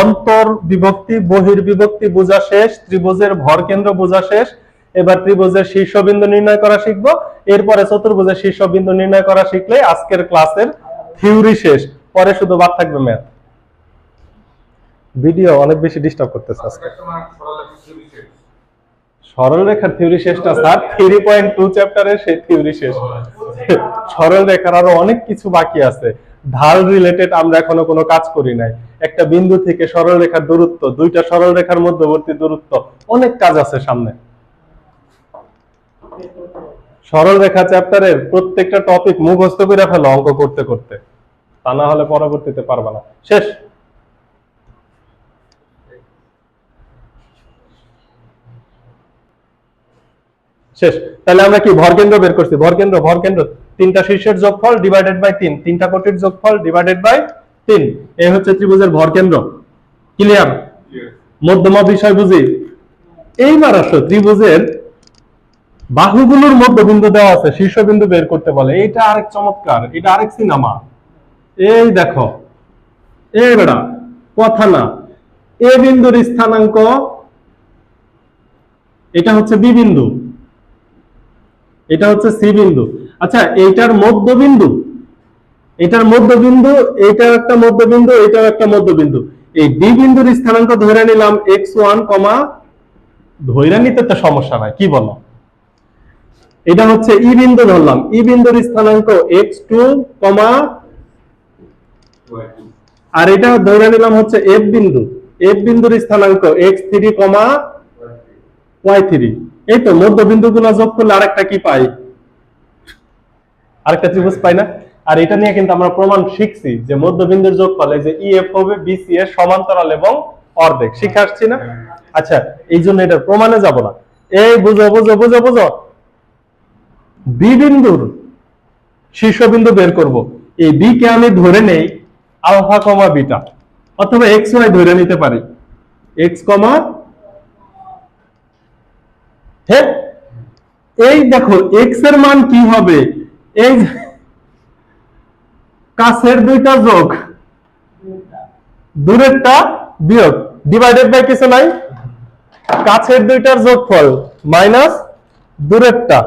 অন্তর বিভক্তি, বহির বিভক্তি বোঝা শেষ, ত্রিভুজের ভর কেন্দ্র বোঝা শেষ। এবার ত্রিভুজের শীর্ষবিন্দু নির্ণয় করা শিখবো। এরপরে চতুর্ভুজের শীর্ষবিন্দু নির্ণয় করা শিখলে আজকের ক্লাসের থিওরি শেষ। পরে শুধু বাদ থাকবে ম্যাথ। ভিডিও অনেক বেশি ডিস্টার্ব করতেছে আজকে। সরল রেখার থিওরি শেষ না স্যার, 3.2 চ্যাপ্টারের সেই থিওরি শেষ। সরল রেখার আরো অনেক কিছু বাকি আছে। ঢাল রিলেটেড আমরা এখনো কোনো কাজ করি নাই। একটা বিন্দু থেকে সরল রেখার দূরত্ব, দুইটা সরল রেখার মধ্যবর্তী দূরত্ব, অনেক কাজ আছে সামনে। সরল রেখা চ্যাপ্টারের প্রত্যেকটা টপিক মুখস্থ করে ফেলো অঙ্ক করতে করতে, তা না হলে পরবর্তীতে পারবে না। শেষ। শেষ। তাহলে আমরা কি ভরকেন্দ্র বের করছি? ভরকেন্দ্র তিনটা শীর্ষের যোগফল ডিভাইডেড বাই 3, তিনটা কোটির যোগফল ডিভাইডেড বাই 3। এই হচ্ছে ত্রিভুজের ভরকেন্দ্র। ক্লিয়ার? মধ্যমা বিষয় বুঝি। এইবার আসো, ত্রিভুজের বাহুগুলোর মধ্যবিন্দু দেওয়া আছে, শীর্ষবিন্দু বের করতে বলে। এইটা আরেক চমৎকার, এটা আরেক সিনেমা। এই দেখো, এই বেড়া কথা না। এ বিন্দুর স্থানাঙ্ক, এটা হচ্ছে বি বিন্দু, এটা হচ্ছে সি বিন্দু। আচ্ছা, এইটার মধ্যবিন্দু, এটার মধ্যবিন্দু, এইটার একটা মধ্যবিন্দু, এটার একটা মধ্যবিন্দু। এই ডি বিন্দুর স্থানাঙ্ক ধরে নিলাম x1, ধরে নিতে তো সমস্যা নাই, কি বলো? এটা হচ্ছে ই বিন্দু ধরলাম, ই বিন্দুর স্থানাঙ্ক x2, আর এটা ধরে নিলাম হচ্ছে এফ বিন্দু, এফ বিন্দুর স্থানাঙ্ক x3, y3। এই তো মধ্যবিন্দুগুলো যোগ করলে আরেকটা কি পাই, আরেকটা ত্রিভুজ পাই না? আর এটা নিয়ে কিন্তু আমরা প্রমাণ শিখছি যে মধ্যবিন্দুর যোগফল এই যে ইএফ হবে বিসি এর সমান্তরাল এবং অর্ধেক, শিখে আসছি না? আচ্ছা, এই জন্য এটার প্রমাণে যাব না। এই বুঝো বুঝো বুঝো বুঝো, বি বিন্দুর শীর্ষবিন্দু বের করব। এই বি কে আমি ধরে নেই আলফা কমা বিটা, অথবা এক্স ওয়াই ধরে নিতে পারি, এক্স কমা, হ্যাঁ এই দেখো এক্স এর মান কি হবে, এই কাছের দুইটা যোগ দূরেরটা বিয়োগ, ডিভাইডেড বাই কিছু নাই, কাছের দুইটার যোগফল মাইনাস দূরেরটা।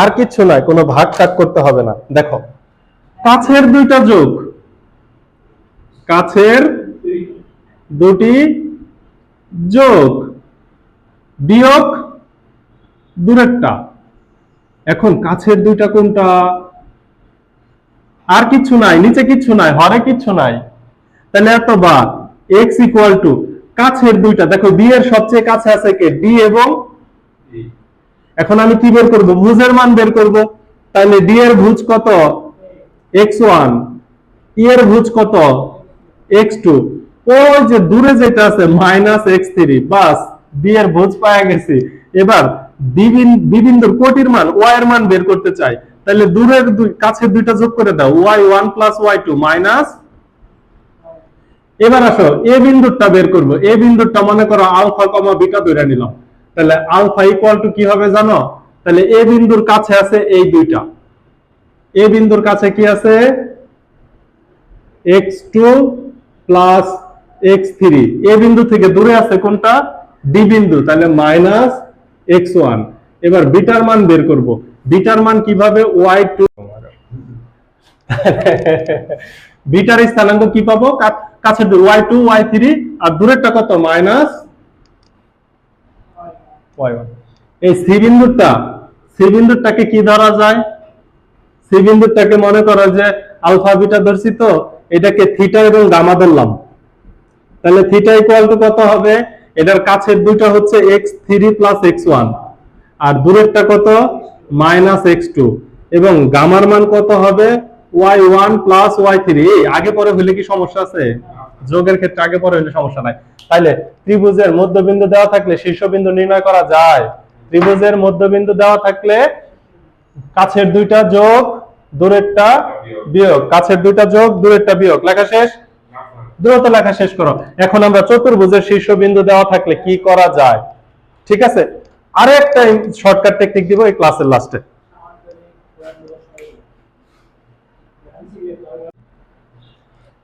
আর কিছু নাই, কোনো ভাগ টাগ করতে হবে না। দেখো কাছের দুইটা যোগ, কাছের দুটি যোগ বিয়োগ দূরেরটা। এখন কাছের দুইটা কোনটা? আর কিছু নাই, নিচে কিছু নাই, হরে কিছু নাই, তাহলে এত বা x ইকুয়াল টু কাছের দুইটা, দেখো বি এর সবচেয়ে কাছে আছে কে, ডি এবং এখন আমি কি বের করব, ভুজের মান বের করব। তাহলে ডি এর ভুজ কত, x1, ই এর ভুজ কত, x2, ওই যে দূরে যেটা আছে মাইনাস x3, বাস বি এর ভুজ পাওয়া গেছে। এবার বি বিন্দুর কোটির মান, y এর মান বের করতে চাই, তাহলে দূরের কাছের দুইটা যোগ করে দাও, y1 প্লাস y2 মাইনাস। এবার আসো এ বিন্দুরটা বের করব, এ বিন্দুরটা মনে করো আলফা কমা বিটা ধরে নিলাম, তাহলে আলফা ইকুয়াল টু কি হবে জানো? তাহলে এ বিন্দুর কাছে আছে এই দুইটা, এ বিন্দুর কাছে কি আছে, x2 প্লাস x3, এ বিন্দু থেকে দূরে আছে কোনটা, ডি বিন্দু, তাহলে মাইনাস x1। এবার বিটার মান বের করব, বিটার মান কিভাবে, y2, বিটার স্থানাঙ্ক কি পাবো, কাছে y2 y3 আর দূরেরটা কত, মাইনাস y1। এই সি বিন্দুটা, সি বিন্দুটাকে কি ধরা যায়, সি বিন্দুটাকে মনে করো যে আলফা বিটা ধরছি, তো এটাকে থিটা এবং গামা ধরলাম, তাহলে থিটা ইকুয়াল টু কত হবে, এটার কাছের দুইটা হচ্ছে x3 প্লাস x1 আর দূরেরটা কত, মাইনাস x2, এবং গামার মান কত হবে, y1 প্লাস y3। আগে পরে হলে কি সমস্যা আছে? যোগের ক্ষেত্রে আগে পরে হলে সমস্যা নাই। তাইলে ত্রিভুজের মধ্যবিন্দু দেওয়া থাকলে শীর্ষবিন্দু নির্ণয় করা যায়। ত্রিভুজের মধ্যবিন্দু দেওয়া থাকলে কাছের দুইটা যোগ দূরেরটা বিয়োগ, কাছের দুইটা যোগ দূরেরটা বিয়োগ, লেখা শেষ? দ্রুত লেখা শেষ করো। এখন আমরা চতুর্ভুজের শীর্ষবিন্দু দেওয়া থাকলে কি করা যায়, ঠিক আছে? আরো একটা শর্টকাট টেকনিক দিব এই ক্লাসের লাস্টে।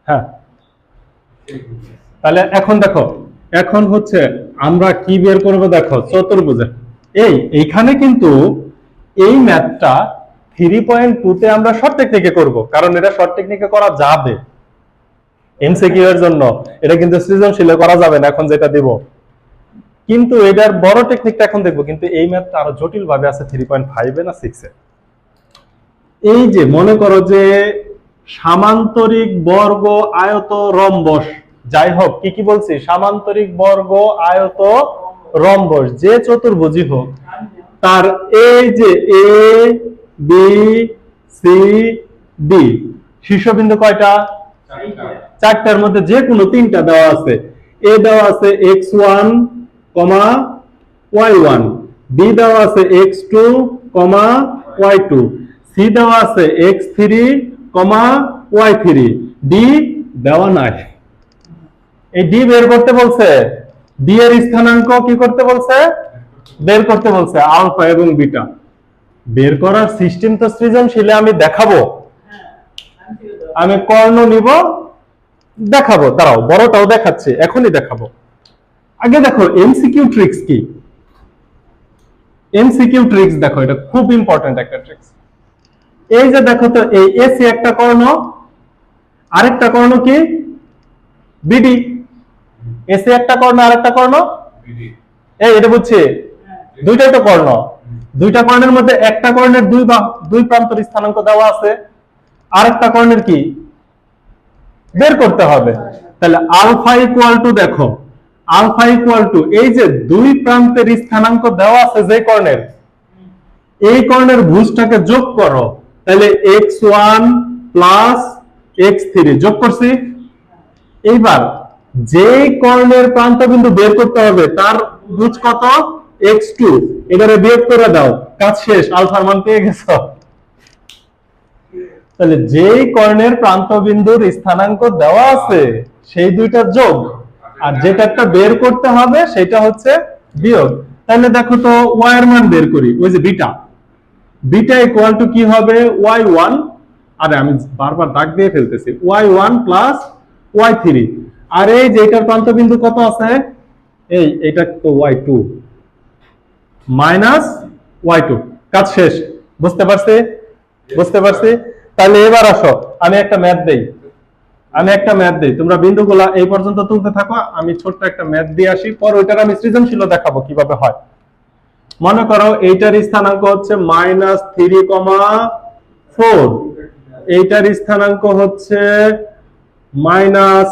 হ্যাঁ, তাহলে এখন দেখো, এখন হচ্ছে আমরা কি বের করব, দেখো চতুর্ভুজে এইখানে কিন্তু এই ম্যাথটা 3.2 তে আমরা শর্ট টেকনিকে করব, কারণ এটা শর্ট টেকনিকে করা যাবে, এমসিকিউ এর জন্য। এটা কিন্তু সৃজনশীলে করা যাবে না এখন যেটা দিব, কিন্তু এটার বড় টেকনিকটা এখন দেখবো। কিন্তু এই ম্যাথটা আরো জটিল ভাবে আছে 3.5 এ না 6 এ। এই যে মনে করো যে সামান্তরিক বর্গ আয়ত রম্বস, যাই হোক কি কি বলছি, সামান্তরিক বর্গ আয়ত রম্বস যে চতুর্ভুজই হোক, তার এই যে এ বি সি ডি শীর্ষবিন্দু কয়টা, চারটার মধ্যে যে কোনো তিনটা দেওয়া আছে। এ দেওয়া আছে x1, y1, বি দেওয়া আছে x2, y2, সি দেওয়া আছে x3, y3, ডি দেওয়া নাই। এই ডি বের করতে বলছে, ডি এর স্থানাঙ্ক কি করতে বলছে, বের করতে বলছে, আলফা এবং বিটা। বের করার সিস্টেম তো সৃজনশীলে আমি দেখাবো, আমি কর্ণ নিব, দেখাবো, দাঁড়াও বড়টাও দেখাচ্ছে, এখনই দেখাবো। আগে দেখো এমসিকিউ ট্রিক্স কি, এমসিকিউ ট্রিক্স দেখো, এটা খুব ইম্পর্টেন্ট একটা ট্রিক্স। এই যে দেখো তো, এই এসি একটা কর্ণ, আরেকটা কর্ণ কি, বিডি। এসি একটা কর্ণ আর একটা কর্ণ এই এটা বুঝছি, দুইটাই তো কর্ণ। দুইটা কর্ণের মধ্যে একটা কর্ণের দুই প্রান্তর স্থানাঙ্ক দেওয়া আছে, আরেকটা কর্ণের কি বের করতে হবে। তাহলে আলফা ইকুয়াল টু, দেখো আলফা ইকুয়াল টু এই যে দুই প্রান্তের স্থানাঙ্ক দেওয়া আছে যে কর্ণের, এই কর্ণের ভুজটাকে যোগ করো। তাহলে x1 প্লাস x3 যোগ করছি। এইবার যে কর্ণের প্রান্ত বিন্দু বের করতে হবে তার ভুজ কত, x2, এবারে বিয়োগ করে দাও, কাজ শেষ, আলফার মান পেয়ে গেছো। তাহলে যেই কর্ণের প্রান্ত বিন্দুর স্থানাঙ্ক দেওয়া আছে সেই দুইটা যোগ, আর যেটা একটা বের করতে হবে সেটা হচ্ছে বিয়োগ। তাহলে দেখো তো y এর মান বের করি, ওই যে বিটা, বিটা ইকুয়াল টু কি হবে y1, আরে আমি বারবার দাগ দিয়ে ফেলতেছি, y1 প্লাস y3, আর এই যে এটার প্রান্ত বিন্দু কত আছে, এইটা তো y2 মাইনাস y2, কাজ শেষ। বুঝতে পারছি? বুঝতে পারছি। তাহলে এবার আসো আমি একটা ম্যাথ দেই, তোমরা বিন্দুগুলা এই পর্যন্ত তুলতে থাকো, আমি ছোট্ট একটা ম্যাথ দিয়ে আসি, পর ওইটার আমি সৃজনশীল দেখাবো কিভাবে হয়। মনে করো এইটার স্থানাঙ্ক হচ্ছে -3,4, এইটার স্থানাঙ্ক হচ্ছে -8,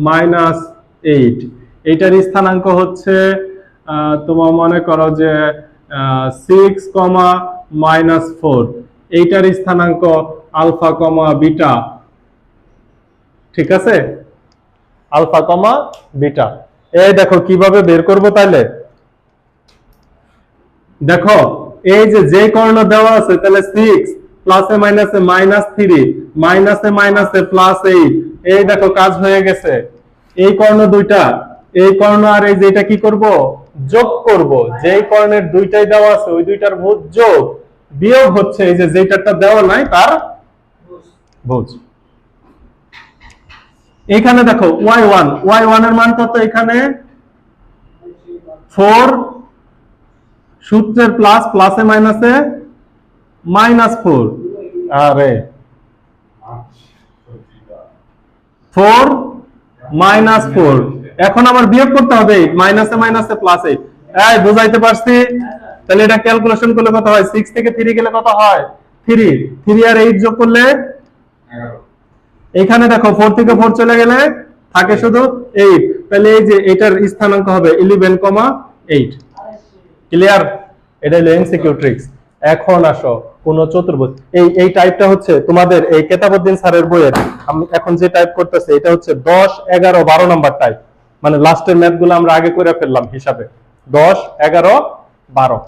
-8, এইটার স্থানাঙ্ক হচ্ছে তোমার মনে করো যে 6, -4, এইটার স্থানাঙ্ক আলফা, বিটা, ঠিক আছে, আলফা, বিটা। এই দেখো কিভাবে বের করব। তাহলে দেখো এই যে কর্ণ দেওয়া আছে, তাহলে 6 প্লাসে মাইনাসে -3, মাইনাসে মাইনাসে +8, এই দেখো কাজ হয়ে গেছে। এই কর্ণ দুইটা, এই কর্ণ আর এই যেটা কি করব, যোগ করব। যেই কর্ণের দুইটাই দেওয়া আছে ওই দুইটার ভুজ যোগ, বিয়োগ হচ্ছে এই যে যেটাটা দেওয়া নাই তার ভুজ। এখানে দেখো y1 এর মান কত, এখানে 4, সূত্রের প্লাস, প্লাসে মাইনাসে -4, আরে 4 -4, এখন আবার বিয়োগ করতে হবে, মাইনাসে মাইনাসে +8, এই বুঝাইতে পারছি? তাহলে এটা ক্যালকুলেশন করলে কত হয়, 6 থেকে 3 গেলে কত হয়, 3 আর 8 যোগ করলে 11। এখানে দেখো 4 থেকে 4 চলে গেলে থাকে শুধু 8, তাহলে এই যে এটার স্থানাঙ্ক হবে 11,8। ক্লিয়ার? এটা হলো এমসিকিউ ট্রিক্স। এখন আসো কোন চতুর্ভুজ, এই টাইপটা হচ্ছে তোমাদের এই কেতাবউদ্দিন স্যারের বইয়ের, আমি এখন যে টাইপ করতেছি এটা হচ্ছে 10, 11, 12 নাম্বার টাইপ, মানে লাস্টের ম্যাথগুলো আমরা আগে করে ফেললাম হিসাবে 10, 11, 12।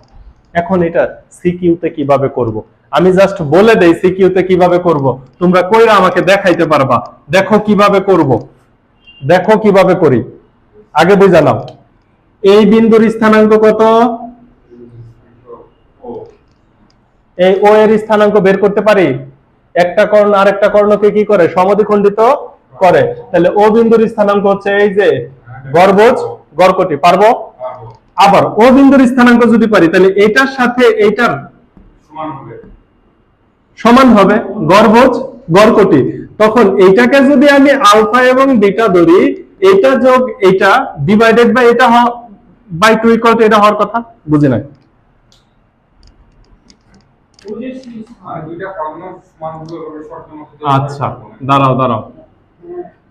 এখন এটা সিকিউতে কিভাবে করব, আমি জাস্ট বলে দেই সিকিউতে কিভাবে করব, তোমরা কইরা আমাকে দেখাইতে পারবা। দেখো কিভাবে করব, দেখো কিভাবে করি, আগে বুঝা নাও। এই বিন্দুর স্থানাঙ্ক কত, এই ও এর স্থানাঙ্ক বের করতে পারি। একটা কর্ণ আরেকটা কর্ণকে কি করে, সমদ্বিখণ্ডিত করে। তাহলে ও বিন্দুর স্থানাঙ্ক হচ্ছে এই যে গড়ভুজ, গড়কটি, পারবো? আবার ও বিন্দুর স্থানাঙ্ক যদি পারি তাহলে এটার সাথে এইটার সমান হবে, গড়ভুজ, গড়কটি। তখন এইটাকে যদি আমি আলফা এবং বিটা ধরি, এটা যোগ এটা ডিভাইডেড বাই এটা বাই 2 ইকুয়াল টু এটা হওয়ার কথা, বুঝি নাই? আচ্ছা দাঁড়াও,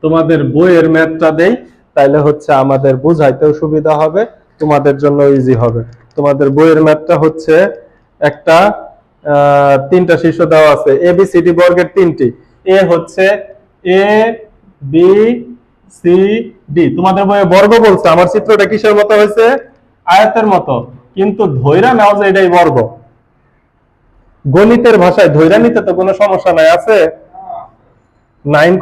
তোমাদের বইয়ের ম্যাথটা দেই, তাইলে হচ্ছে আমাদের বুঝাইতেও সুবিধা হবে, তোমাদের জন্য ইজি হবে। তোমাদের বইয়ের ম্যাথটা হচ্ছে একটা 3টা শীর্ষ দেওয়া আছে, এ বি সি ডি বর্গের 3টি, এ হচ্ছে এ বি সি ডি। তোমাদের বইয়ে বর্গ বলছে, আমার চিত্রটা কিসের মতো হয়েছে, আয়তের মতো, কিন্তু ধইরা নাও যে এটাই বর্গ। গণিতের ভাষায় ধইরা নিতে তো কোনো সমস্যা নাই, আছে 9,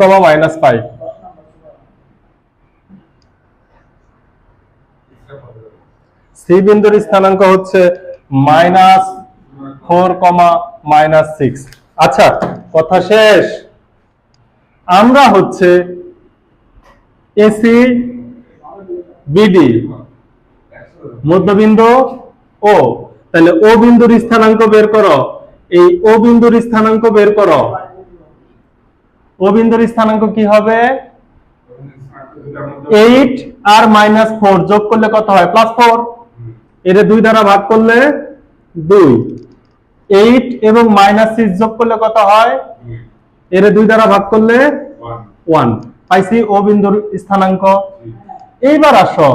সি বিন্দুর স্থানাঙ্ক হচ্ছে -4, -6। আচ্ছা কথা শেষ। আমরা হচ্ছে এসি বিডি মধ্যবিন্দু ও, তাহলে ও বিন্দুর স্থানাঙ্ক বের করো, এই ও বিন্দুর স্থানাঙ্ক বের করো। ও বিন্দুর স্থানাঙ্ক কি হবে 8 আর -4 যোগ করলে কত হয় +4, এর 2 দ্বারা ভাগ করলে 2, 8 এবং -6 যোগ করলে কত হয়, এর 2 দ্বারা ভাগ করলে 1, পাইছি ও বিন্দুর স্থানাঙ্ক। এইবার আসো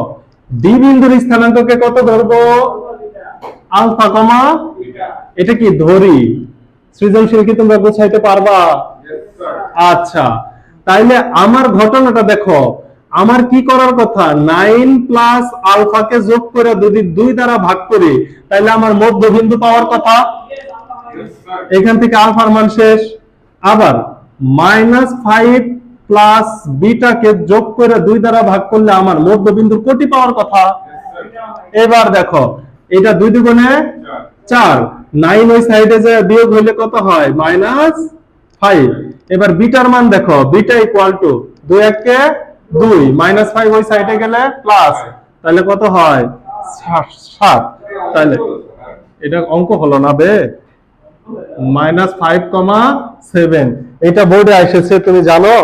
ডি বিন্দুর স্থানাঙ্ককে কত ধরবো, আলফা কমা, এটা কি ধরি, সৃজনশীল কি তোমরা গোছাইতে পারবা? আচ্ছা, তাইলে আমার ঘটনাটা দেখো, আমার কি করার কথা, 9 প্লাস আলফাকে যোগ করে যদি 2 দ্বারা ভাগ করি তাহলে আমার মধ্যবিন্দু পাওয়ার কথা, এখান থেকে আলফার মান শেষ। আবার -5 প্লাস বিটাকে যোগ করে 2 দ্বারা ভাগ করলে আমার মধ্যবিন্দুর কোটি পাওয়ার কথা। এবার দেখো এটা 2 দুগুণে 4, 9 ওই সাইডে যে বিয়োগ হইলে কত হয় -5। এবার বিটার মান দেখো, বিটা ইকুয়াল টু 2 একে 2, -5 ওই সাইডে গেলে প্লাস, তাহলে কত হয় 7। তাহলে এটা অঙ্ক হলো না বে, -5,7। এটা বোর্ডে এসেছে তুমি জানো,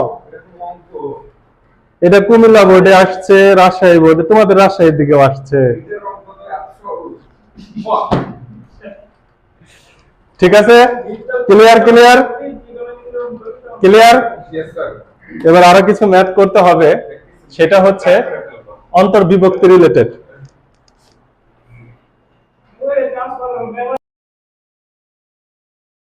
এটা কুমিল্লা বোর্ডে আসছে, রাজশাহী বোর্ডে, তোমাদের রাজশাহীর দিকেও আসছে। ঠিক আছে, ক্লিয়ার ক্লিয়ার ক্লিয়ার। এবার আরো কিছু ম্যাথ করতে হবে, সেটা হচ্ছে অন্তর্বিভক্তি রিলেটেড।